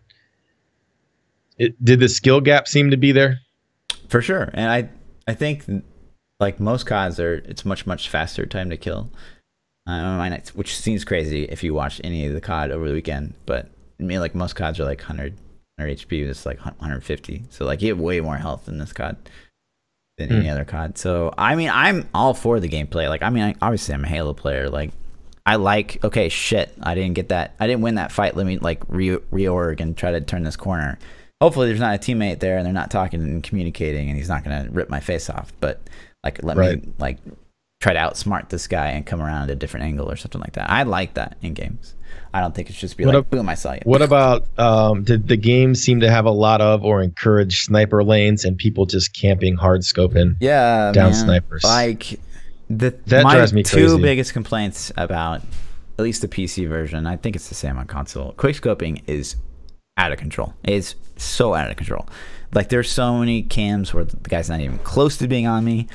did the skill gap seem to be there? For sure. And I think like most CODs it's much faster time to kill. Which seems crazy if you watch any of the COD over the weekend, but I mean, like most CODs are like 100 HP, it's like 150. So like you have way more health in this COD than any other COD. So I mean, I'm all for the gameplay. Like I mean, obviously I'm a Halo player. Like I like, okay, shit, I didn't win that fight. Let me like reorg and try to turn this corner. Hopefully there's not a teammate there and they're not talking and communicating and he's not gonna rip my face off. But like let me like try to outsmart this guy and come around at a different angle or something like that. I like that in games. I don't think it should just be boom, I saw you. What about did the game seem to have a lot of or encourage sniper lanes and people just camping, hard scoping down snipers? Like that drives me crazy. 2 biggest complaints about at least the PC version, I think it's the same on console. Quick scoping is out of control. It's so out of control. Like there's so many cams where the guy's not even close to being on me.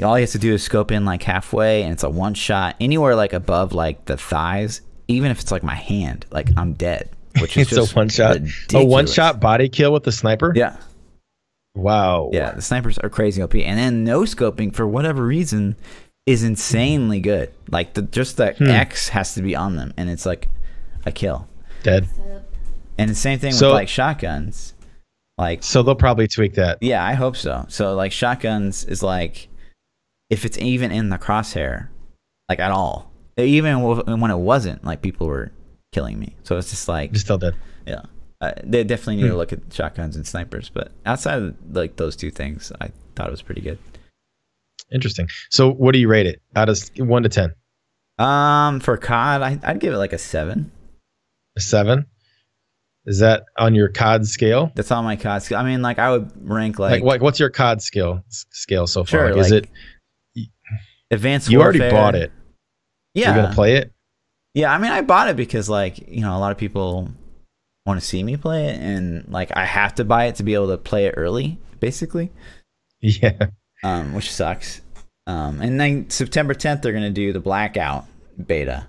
All he has to do is scope in like halfway, and it's a one shot anywhere like above like the thighs. Even if it's like my hand, like I'm dead. Which is it's a one shot. Ridiculous. A one shot body kill with the sniper. Yeah. Wow. Yeah, the snipers are crazy OP, and then no scoping for whatever reason is insanely good. Like just the X has to be on them, and it's like a kill. Dead. And the same thing with like shotguns. Like so they'll probably tweak that. Yeah, I hope so. So like shotguns is like if it's even in the crosshair, like at all. Even when it wasn't, like people were killing me. So it's just like just still dead. Yeah. They definitely need to look at shotguns and snipers, but outside of like those 2 things, I thought it was pretty good. Interesting. So what do you rate it out of 1 to 10? For COD, I'd give it like a 7. A 7? Is that on your COD scale? That's on my COD scale. I mean, like I would rank like what's your COD scale so far? Sure, is like, it Advanced you Warfare. Already bought it? Yeah. You're gonna play it? Yeah, I mean, I bought it because like a lot of people want to see me play it, and like I have to buy it to be able to play it early, basically. Yeah. Which sucks. And then September 10th they're gonna do the Blackout beta,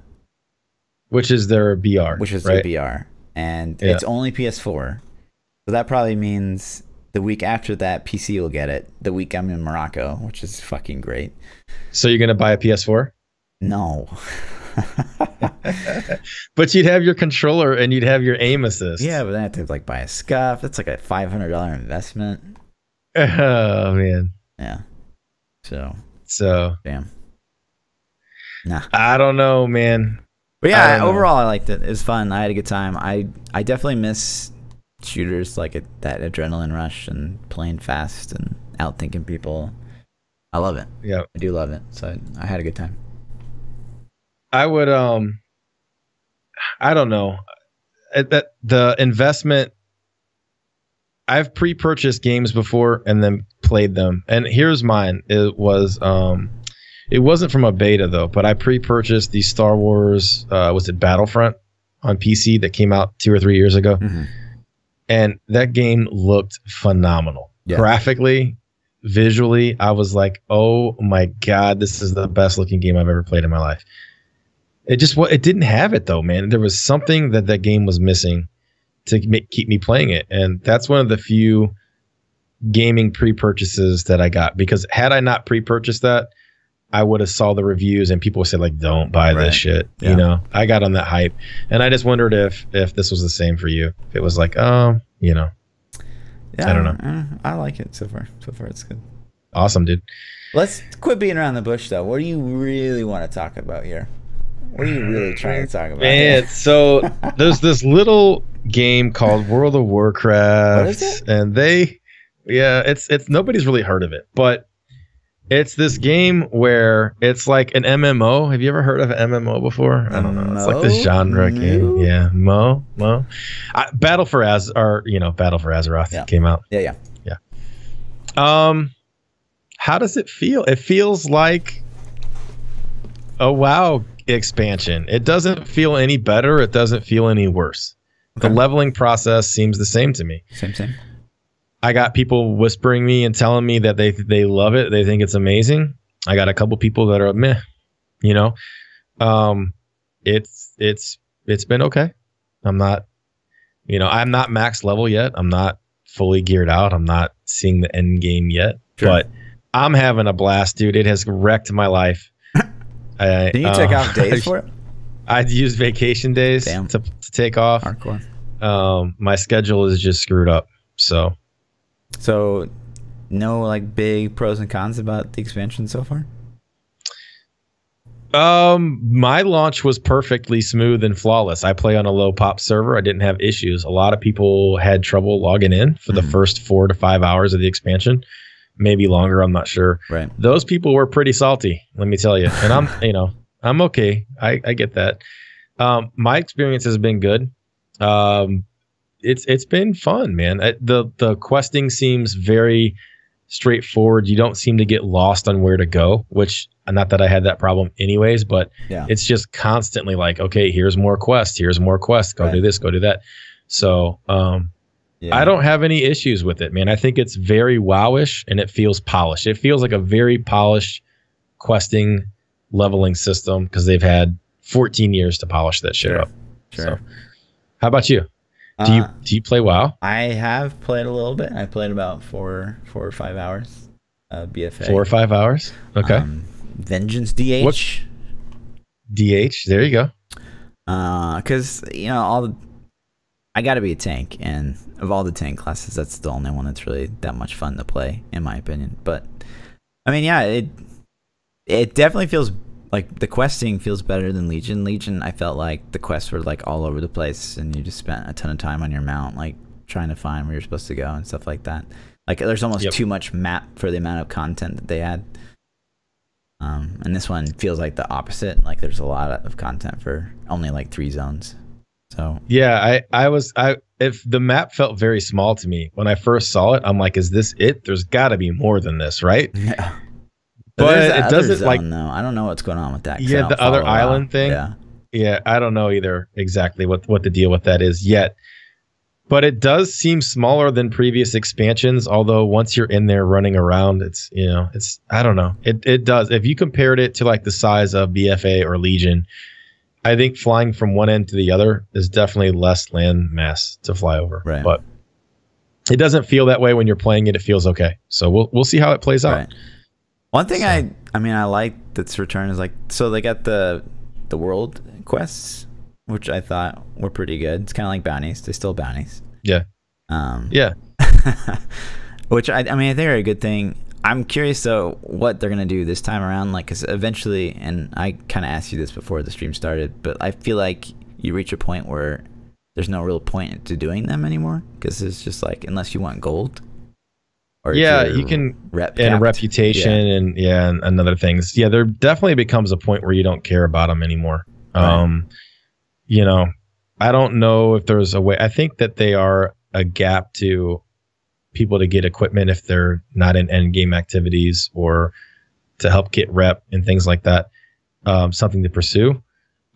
which is their BR. Which is their BR, and it's only PS4, so that probably means the week after that PC will get it. The week I'm in Morocco, which is fucking great. So you're gonna buy a PS4? No. But you'd have your controller and you'd have your aim assist. Yeah, but then I have to like buy a scuff. That's like a $500 investment. Oh man. Yeah. So damn. Nah. I don't know, man. But yeah, overall I liked it. It was fun. I had a good time. I definitely miss shooters like that adrenaline rush and playing fast and outthinking people. I love it. Yeah. I do love it. So I had a good time. I would I don't know. The investment, I've pre-purchased games before and then played them. And here's mine. It wasn't from a beta though, but I pre-purchased the Star Wars was it Battlefront on PC that came out 2 or 3 years ago. Mm-hmm. And that game looked phenomenal. Yeah. Graphically, visually, I was like, "Oh my god, this is the best looking game I've ever played in my life." It didn't have it though, man. There was something that game was missing to keep me playing it, and that's one of the few gaming pre-purchases that I got, because had I not pre-purchased that, I would have saw the reviews and people would say like, "Don't buy this shit." Yeah. You know, I got on that hype, and I just wondered if this was the same for you. If it was like, you know, yeah, I don't know. I like it so far. So far, it's good. Awesome, dude. Let's quit beating around the bush, though. What do you really want to talk about here? What are you really trying to talk about? Man, so there's this little game called World of Warcraft, what is it? And it's nobody's really heard of it, but it's this game where it's like an MMO. Have you ever heard of an MMO before? I don't know. It's like this genre game. Yeah, Battle for Azeroth came out. Yeah. How does it feel? It feels like a WoW expansion. It doesn't feel any better. It doesn't feel any worse. Okay. The leveling process seems the same to me. Same. I got people whispering me and telling me that they love it. They think it's amazing. I got a couple people that are meh. You know, it's been okay. I'm not max level yet. I'm not fully geared out. I'm not seeing the end game yet. Sure. But I'm having a blast, dude. It has wrecked my life. Can you take off days for it? I'd use vacation days to take off. Hardcore. My schedule is just screwed up. So no like big pros and cons about the expansion so far? My launch was perfectly smooth and flawless. I play on a low pop server. I didn't have issues. A lot of people had trouble logging in for the first 4 to 5 hours of the expansion. Maybe longer, I'm not sure. Right. Those people were pretty salty, let me tell you. And I'm okay. I get that. My experience has been good. It's been fun, man. The questing seems very straightforward. You don't seem to get lost on where to go, which, not that I had that problem anyways, but it's just constantly like, okay, here's more quests, go do this, go do that. So I don't have any issues with it, man. I think it's very WoW-ish and it feels polished. It feels like a very polished questing leveling system because they've had 14 years to polish that shit up. Sure. So, how about you? Do you play WoW? I have played a little bit. I played about 4 or 5 hours. BFA. 4 or 5 hours. Okay. Vengeance DH. What? DH. There you go. Because I got to be a tank, and of all the tank classes, that's the only one that's really that much fun to play, in my opinion. But I mean, yeah, it definitely feels like the questing feels better than Legion. Legion, I felt like the quests were like all over the place, and you just spent a ton of time on your mount, like trying to find where you're supposed to go and stuff like that. Like there's almost too much map for the amount of content that they had. And this one feels like the opposite. Like there's a lot of content for only like 3 zones. So yeah, if the map felt very small to me when I first saw it, I'm like, is this it? There's got to be more than this, right? Yeah. But it doesn't zone, like. No, I don't know what's going on with that. Yeah, the other island thing. Yeah, I don't know either exactly what the deal with that is yet. But it does seem smaller than previous expansions. Although once you're in there running around, it's I don't know. It does. If you compared it to like the size of BFA or Legion, I think flying from one end to the other is definitely less land mass to fly over. Right. But it doesn't feel that way when you're playing it. It feels okay. So we'll see how it plays out. Right. One thing I like that's return is like, so they got the the world quests, which I thought were pretty good. It's kind of like bounties. They're still bounties. Yeah. Yeah. Which I mean, I think are a good thing. I'm curious though what they're gonna do this time around, like, because eventually, and I kind of asked you this before the stream started, but I feel like you reach a point where there's no real point to doing them anymore, because it's just like, unless you want gold, or yeah, you can and reputation, and other things. Yeah, there definitely becomes a point where you don't care about them anymore. Right. You know, I don't know if there's a way. I think that they are a gap to people to get equipment if they're not in end game activities, or to help get rep and things like that. Something to pursue.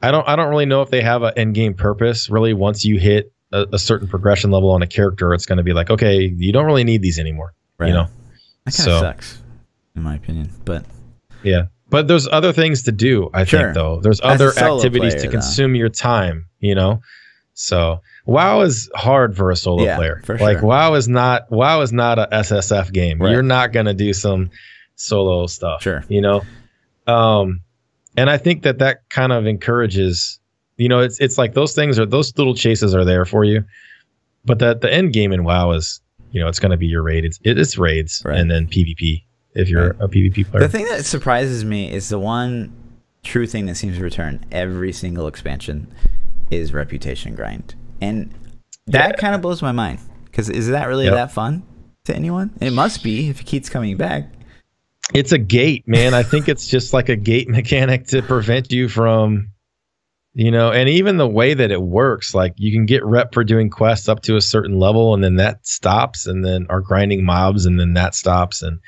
I don't really know if they have an end game purpose. Really, once you hit a certain progression level on a character, it's going to be like, okay, you don't really need these anymore. Right. You know, that kind of sucks, in my opinion. But yeah, but there's other things to do. I think though, there's other activities to consume your time. You know, so WoW is hard for a solo player. For sure. Like WoW is not a SSF game. Right. You're not gonna do some solo stuff. Sure. You know, and I think that kind of encourages. You know, it's like those little chases are there for you, but the end game in WoW is, you know, it's going to be your raid. It's raids, right, and then PvP if you're a PvP player. The thing that surprises me is the one true thing that seems to return every single expansion is reputation grind, and that kind of blows my mind, because is that really that fun to anyone? It must be if it keeps coming back. It's a gate, man. I think it's just like a gate mechanic to prevent you from, you know, and even the way that it works, like you can get rep for doing quests up to a certain level, and then that stops, and then are grinding mobs, and then that stops. And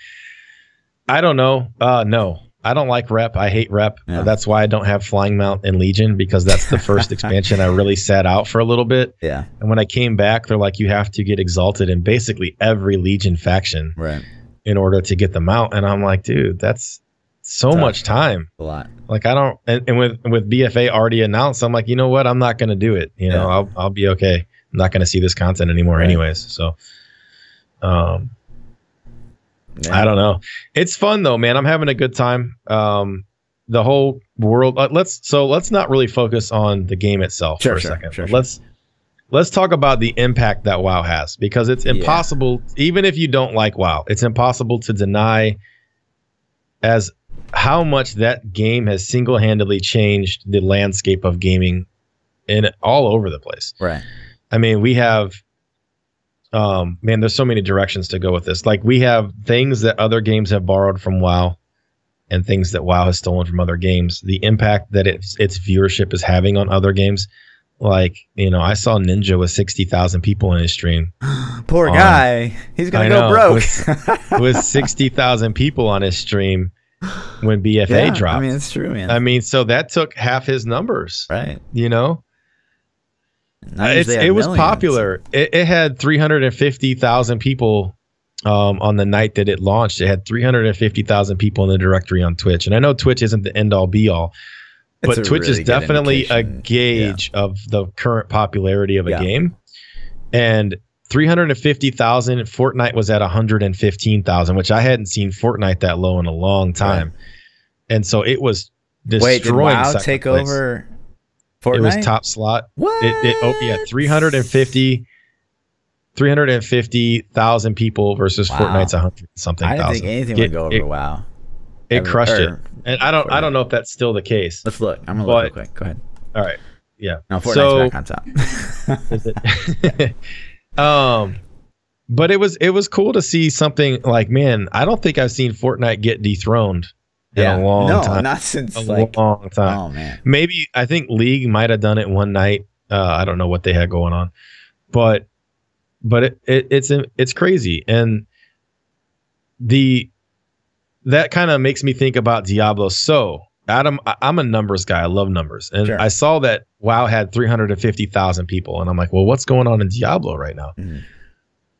I don't know. No, I don't like rep. I hate rep. Yeah. That's why I don't have Flying Mount and Legion, because that's the first expansion I really sat out for a little bit. Yeah. And when I came back, they're like, you have to get exalted in basically every Legion faction, right, in order to get them out. And I'm like, dude, that's so much time. A lot. Like I don't, and with BFA already announced, I'm like, you know what? I'm not going to do it. You know, I'll be okay. I'm not going to see this content anymore anyways. So, I don't know. It's fun though, man. I'm having a good time. The whole world, let's not really focus on the game itself for a second. Sure. Let's talk about the impact that WoW has, because it's impossible, even if you don't like WoW, it's impossible to deny as how much that game has single-handedly changed the landscape of gaming in all over the place. Right. I mean, we have, man, there's so many directions to go with this. Like we have things that other games have borrowed from WoW, and things that WoW has stolen from other games. The impact that its viewership is having on other games. Like, you know, I saw Ninja with 60,000 people in his stream. Poor guy. He's going to go broke. with 60,000 people on his stream when BFA dropped. I mean, it's true, man. I mean, so that took half his numbers. Right. You know? It was popular. It had 350,000 people on the night that it launched. It had 350,000 people in the directory on Twitch. And I know Twitch isn't the end-all be-all. But Twitch is definitely a gauge of the current popularity of a game. And 350,000, Fortnite was at 115,000, which I hadn't seen Fortnite that low in a long time. Right. And so it was destroying. Wait, did WoW take over Fortnite? It was top slot. What? 350,000 people versus Fortnite's 100-something thousand. I didn't think anything would go over WoW. It crushed it. And I don't know if that's still the case. Let's look. I'm gonna look real quick. Go ahead. All right. Yeah. No, Fortnite's back on top. Is it? But it was cool to see something like, man, I don't think I've seen Fortnite get dethroned in a long time. No, not since a long time. Oh man. Maybe I think League might have done it one night. I don't know what they had going on, but it's crazy. And that kind of makes me think about Diablo. So Adam, I'm a numbers guy. I love numbers. And I saw that WoW had 350,000 people. And I'm like, well, what's going on in Diablo right now? Mm-hmm.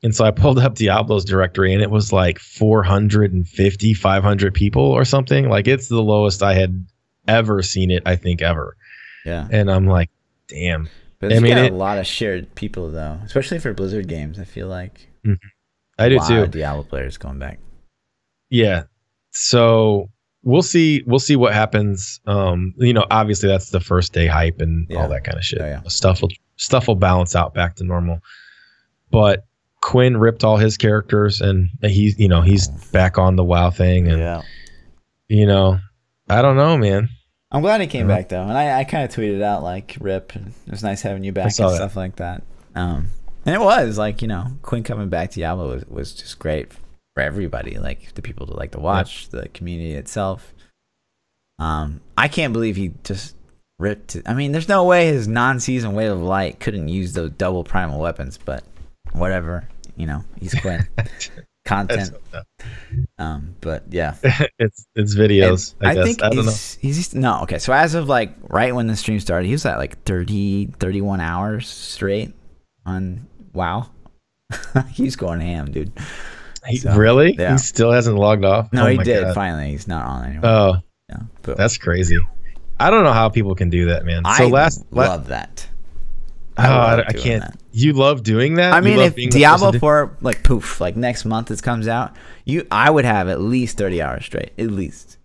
And so I pulled up Diablo's directory, and it was like 450, 500 people or something. Like it's the lowest I had ever seen it, I think, ever. Yeah. And I'm like, damn. But I mean, a lot of shared people, though, especially for Blizzard games. I feel like I do too. Of Diablo players going back. Yeah. So we'll see what happens. You know, obviously that's the first day hype and all that kind of shit. Yeah. Stuff will balance out back to normal. But Quinn ripped all his characters, and he's back on the WoW thing, and you know, I don't know, man. I'm glad he came back though, and I kind of tweeted out like "Rip," and it was nice having you back and stuff like that. And it was like, you know, Quinn coming back to Diablo was just great for everybody, like the people to like to watch, the community itself. I can't believe he just ripped it. I mean, there's no way his non-season Wave of Light couldn't use those double primal weapons, but whatever, you know, he's Quinn. Content. But yeah, it's videos. I guess. think I don't know. He's no, okay. So as of like right when the stream started, he was at like 31 hours straight on WoW. He's going ham, dude. Really? Yeah. He still hasn't logged off? No, he did. God. Finally, he's not on anymore. Oh, yeah, but that's crazy. I don't know how people can do that, man. I love that. I can't. That. You love doing that? I mean, if Diablo 4, like poof, like next month it comes out, I would have at least 30 hours straight, at least.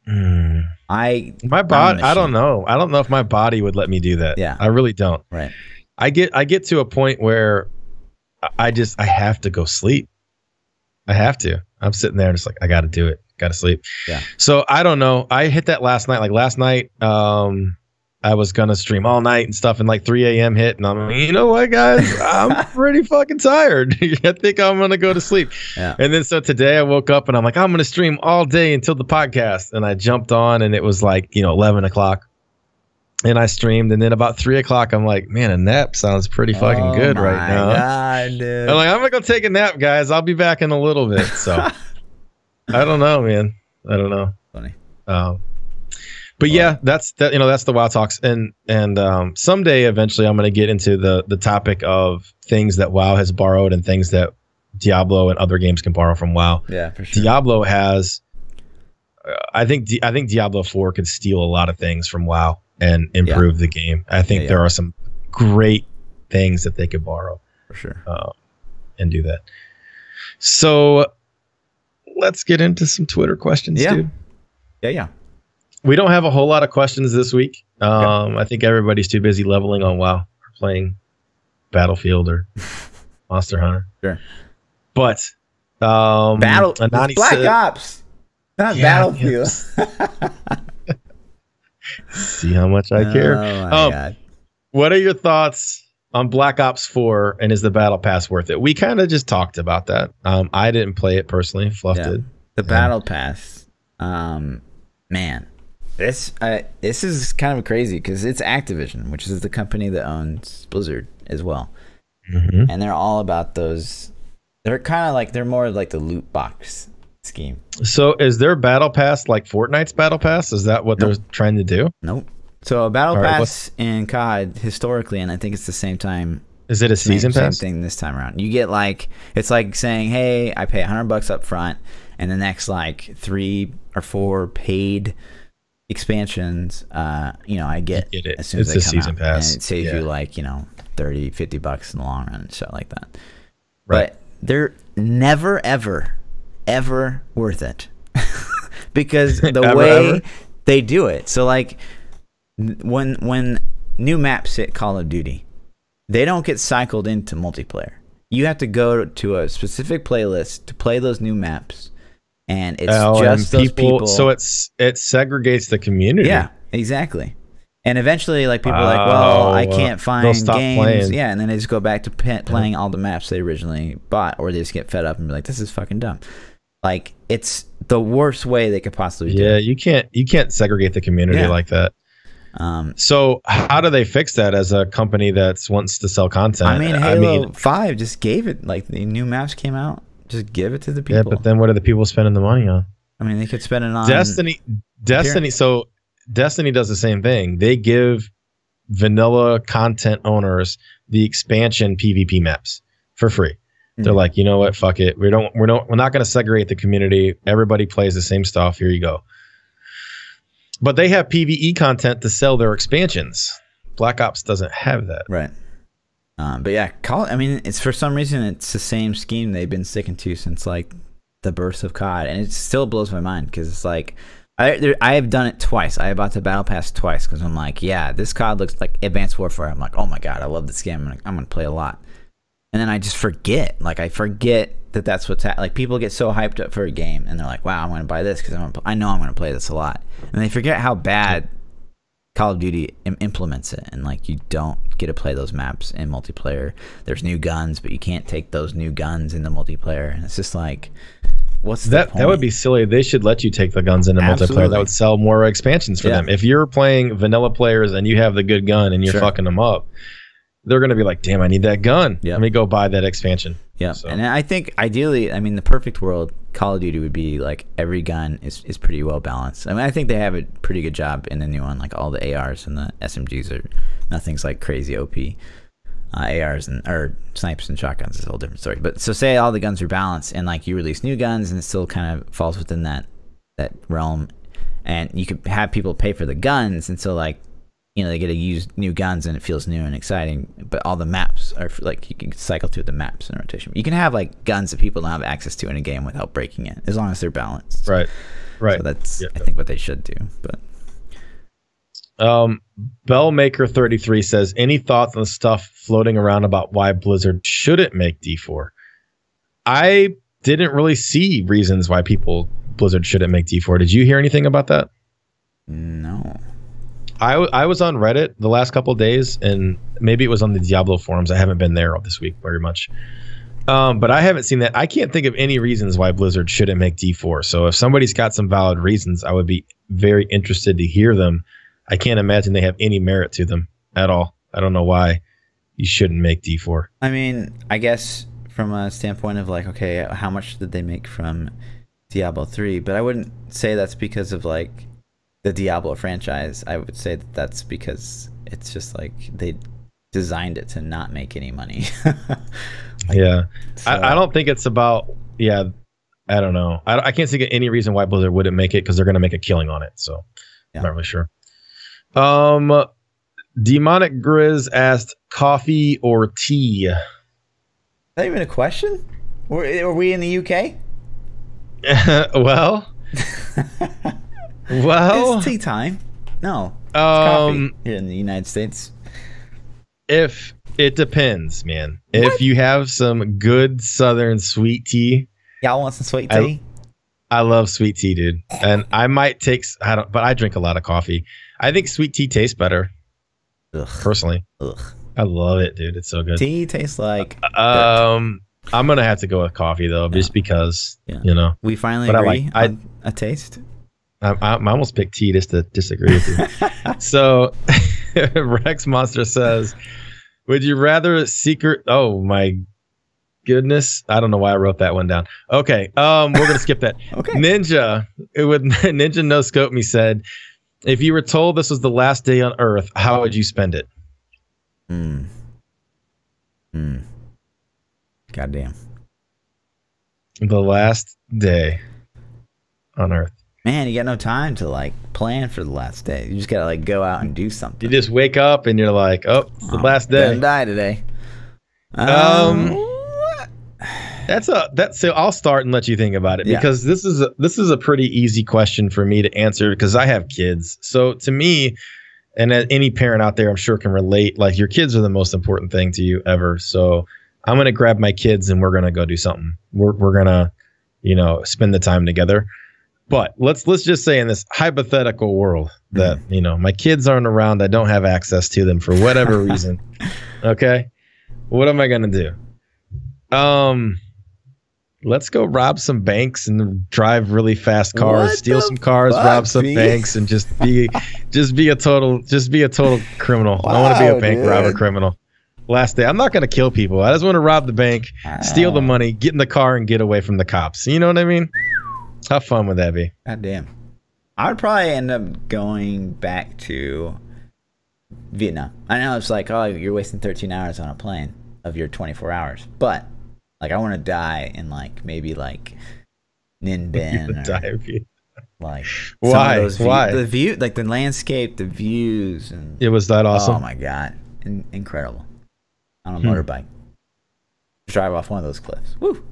My body, I don't know. I don't know if my body would let me do that. Yeah, I really don't. Right. I get to a point where I have to go sleep. I have to. I'm sitting there and just like, I got to do it. Got to sleep. Yeah. So I don't know. I hit that last night. Like last night, I was gonna stream all night and stuff, and like 3 a.m. hit, and I'm like, you know what, guys, I'm pretty fucking tired. I think I'm gonna go to sleep. Yeah. And then so today I woke up and I'm like, I'm gonna stream all day until the podcast, and I jumped on, and it was like 11 o'clock, and I streamed, and then about 3 o'clock, I'm like, man, a nap sounds pretty fucking good right now. God, dude. I'm like, I'm gonna go take a nap, guys. I'll be back in a little bit. So I don't know, man. I don't know. Funny. But yeah, that's the WoW Talks, and someday eventually I'm going to get into the topic of things that WoW has borrowed and things that Diablo and other games can borrow from WoW. Yeah, for sure. Diablo has, I think Diablo 4 could steal a lot of things from WoW and improve the game. I think there are some great things that they could borrow for sure, and do that. So let's get into some Twitter questions, dude. Yeah. We don't have a whole lot of questions this week. I think everybody's too busy leveling on WoW or playing Battlefield or Monster Hunter. Sure. But Black Ops, not Battlefield. See how much I care. Oh my God. What are your thoughts on Black Ops 4, and is the Battle Pass worth it? We kind of just talked about that. I didn't play it personally. Fluff did. The Battle Pass, man. This is kind of crazy because it's Activision, which is the company that owns Blizzard as well, and they're all about those. They're kind of like, they're more like the loot box scheme. So is their Battle Pass like Fortnite's Battle Pass? Is that what they're trying to do? Nope. So a Battle Pass in COD historically, and I think it's the same time. Is it a season pass? Same thing this time around. You get like, it's like saying, hey, I pay $100 up front, and the next like 3 or 4 paid expansions, I get it as soon as they come season out, pass, and it saves you like $30-$50 in the long run and stuff like that. Right. But they're never ever worth it because the way they do it. So like when new maps hit Call of Duty, they don't get cycled into multiplayer. You have to go to a specific playlist to play those new maps. And it's just those people. So it segregates the community. Yeah, exactly. And eventually, like, people are like, well, I can't find games. Playing. Yeah, and then they just go back to playing all the maps they originally bought, or they just get fed up and be like, this is fucking dumb. Like, it's the worst way they could possibly do. Yeah, you can't segregate the community like that. So how do they fix that as a company that wants to sell content? I mean, Halo 5 just gave it, like, the new maps came out. Just give it to the people. Yeah, but then what are the people spending the money on? I mean, they could spend it on Destiny. So Destiny does the same thing. They give vanilla content owners the expansion PvP maps for free. They're like, you know what? Fuck it. We're not going to segregate the community. Everybody plays the same stuff. Here you go. But they have PvE content to sell their expansions. Black Ops doesn't have that. Right. But yeah, it's for some reason it's the same scheme they've been sticking to since like the birth of COD, and it still blows my mind because it's like I have done it twice. I bought the battle pass twice because I'm like, yeah, this COD looks like Advanced Warfare. I'm like, oh my god, I love this game. I'm gonna play a lot, and then I just forget. Like I forget that that's what's like. People get so hyped up for a game, and they're like, wow, I'm gonna buy this because I know I'm gonna play this a lot, and they forget how bad Call of Duty implements it, and like you don't get to play those maps in multiplayer. There's new guns, but you can't take those new guns into multiplayer, and it's just like, what's the point? That would be silly. They should let you take the guns into multiplayer. That would sell more expansions for them. If you're playing vanilla players and you have the good gun and you're fucking them up, they're gonna be like, damn, I need that gun. Let me go buy that expansion. So. And I think ideally, I mean, the perfect world, Call of Duty would be like every gun is pretty well balanced. I mean, I think they have a pretty good job in the new one. Like all the ARs and the SMGs are nothing's like crazy OP. ARs or snipes and shotguns is a whole different story. But so say all the guns are balanced and like you release new guns and it still kind of falls within that realm, and you could have people pay for the guns, and so like, you know, they get to use new guns and it feels new and exciting, but all the maps are like, you can cycle through the maps in rotation. You can have like guns that people don't have access to in a game without breaking it, as long as they're balanced. Right. So that's I think what they should do. But Bellmaker33 says, any thoughts on the stuff floating around about why Blizzard shouldn't make D4? I didn't really see reasons why Blizzard shouldn't make D4. Did you hear anything about that? No. I was on Reddit the last couple of days, and maybe it was on the Diablo forums. I haven't been there this week very much. But I haven't seen that. I can't think of any reasons why Blizzard shouldn't make D4. So if somebody's got some valid reasons, I would be very interested to hear them. I can't imagine they have any merit to them at all. I don't know why you shouldn't make D4. I mean, I guess from a standpoint of like, okay, how much did they make from Diablo 3? But I wouldn't say that's because of like the Diablo franchise. I would say that that's because it's just like they designed it to not make any money. So. I don't think it's about, I don't know. I can't think of any reason why Blizzard wouldn't make it, because they're going to make a killing on it. So I'm not really sure. Demonic Grizz asked, coffee or tea? Is that even a question? Are we in the UK? Well, it's tea time. No, it's coffee here in the United States. If it depends, man. What? If you have some good Southern sweet tea, y'all want some sweet tea? I love sweet tea, dude. And I might take. But I drink a lot of coffee. I think sweet tea tastes better. Personally, I love it, dude. It's so good. Tea tastes like. I'm gonna have to go with coffee though, just because you know. We finally agree on a taste. I almost picked tea just to disagree with you. So Rex Monster says, would you rather secret? Oh my goodness. I don't know why I wrote that one down. Okay. We're going to skip that. Okay. Ninja No Scope Me said, if you were told this was the last day on Earth, how would you spend it? Goddamn. The last day on Earth. Man, you got no time to like plan for the last day. You just gotta like go out and do something. You just wake up and you're like, oh, it's the last day. Gonna die today. So I'll start and let you think about it, because this is a pretty easy question for me to answer, because I have kids. So to me, and any parent out there I'm sure can relate, like your kids are the most important thing to you ever. So I'm gonna grab my kids and we're gonna go do something. We're gonna, spend the time together. But let's just say in this hypothetical world that, my kids aren't around, I don't have access to them for whatever reason. Okay. What am I going to do? Let's go rob some banks and drive really fast cars, steal some cars, rob some banks, and just be a total criminal. Wow, I want to be a bank robber criminal. Last day. I'm not going to kill people. I just want to rob the bank, steal the money, get in the car and get away from the cops. You know what I mean? How fun would that be? God damn. I would probably end up going back to Vietnam. I know it's like, oh, you're wasting 13 hours on a plane of your 24 hours. But, like, I want to die in, like, maybe, like, Ninh Binh. Like, why? Why? The view, like, the landscape, the views. And, it was that awesome. Oh, my God. Incredible. On a motorbike. Drive off one of those cliffs. Woo.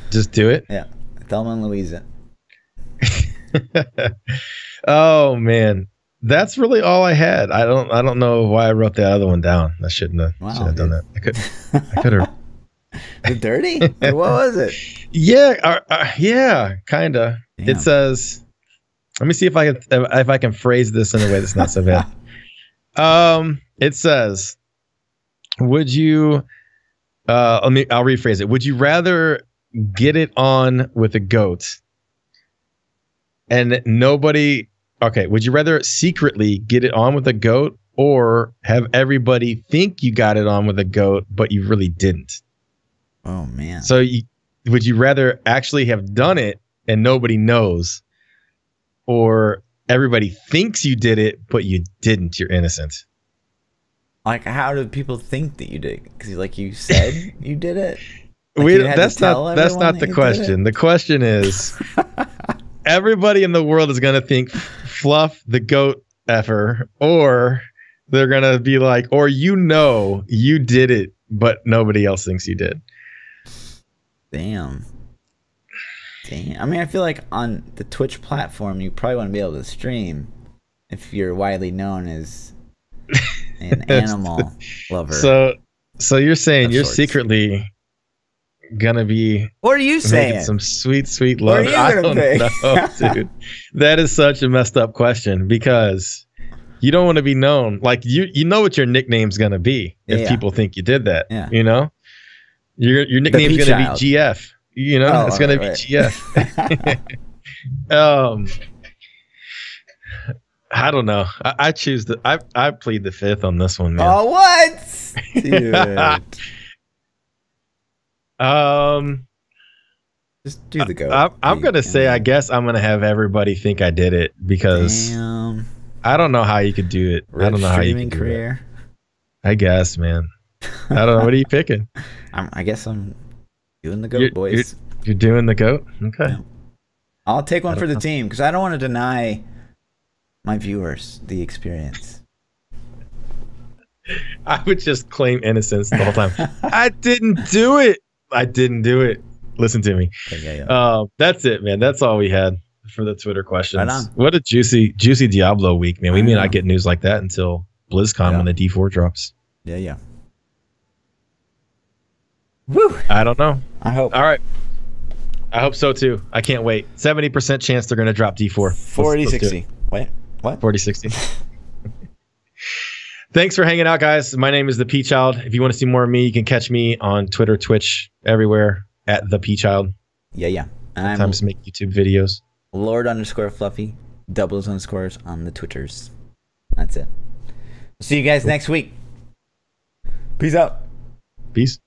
Just do it? Yeah. Thelma and Louise it. Oh man, that's really all I had. I don't know why I wrote that other one down. I shouldn't have, done that. I could have. The dirty? What was it? Yeah, yeah, kinda. Damn. It says, let me see if I can phrase this in a way that's not so bad. It says, would you? I'll rephrase it. Would you rather get it on with a goat and nobody? Okay. Would you rather secretly get it on with a goat or have everybody think you got it on with a goat, but you really didn't? Oh man. So would you rather actually have done it and nobody knows, or everybody thinks you did it, but you didn't? You're innocent. Like, how do people think that you did? Because like you said you did it. Like that's not the question. The question is, everybody in the world is gonna think Fluff the goat effer, or they're gonna be like, or you did it, but nobody else thinks you did. Damn. I mean, I feel like on the Twitch platform, you probably want to be able to stream if you're widely known as an animal lover. So you're saying you're secretly gonna be? What are you saying? Some sweet love. I don't know, dude. That is such a messed up question, because you don't want to be known. Like you know what your nickname's gonna be if people think you did that. Yeah. You know, your nickname's gonna be GF. You know, it's gonna be GF. I don't know. I choose I plead the fifth on this one, man. Oh, what? Dude. Just do the goat. I'm gonna say, I guess I'm gonna have everybody think I did it, because I don't know how you could do it. I don't know how you could do it. I guess, man. I don't know. What are you picking? I guess I'm doing the goat, boys. You're doing the goat? Okay. Yeah. I'll take one for the team, because I don't want to deny my viewers the experience. I would just claim innocence the whole time. I didn't do it. Listen to me. Okay, yeah. That's it, man. That's all we had for the Twitter questions. Right on. What a juicy Diablo week, man. We may not get news like that until BlizzCon when the D4 drops. Yeah. Woo! I don't know. I hope. All right. I hope so too. I can't wait. 70% chance they're going to drop D4. 40-60. Wait, what? 40-60. Thanks for hanging out, guys. My name is ThaPChild. If you want to see more of me, you can catch me on Twitter, Twitch, everywhere at ThaPChild. Yeah. Sometimes make YouTube videos. Lord_Fluffy, doubles underscores on the Twitters. That's it. See you guys next week. Peace out. Peace.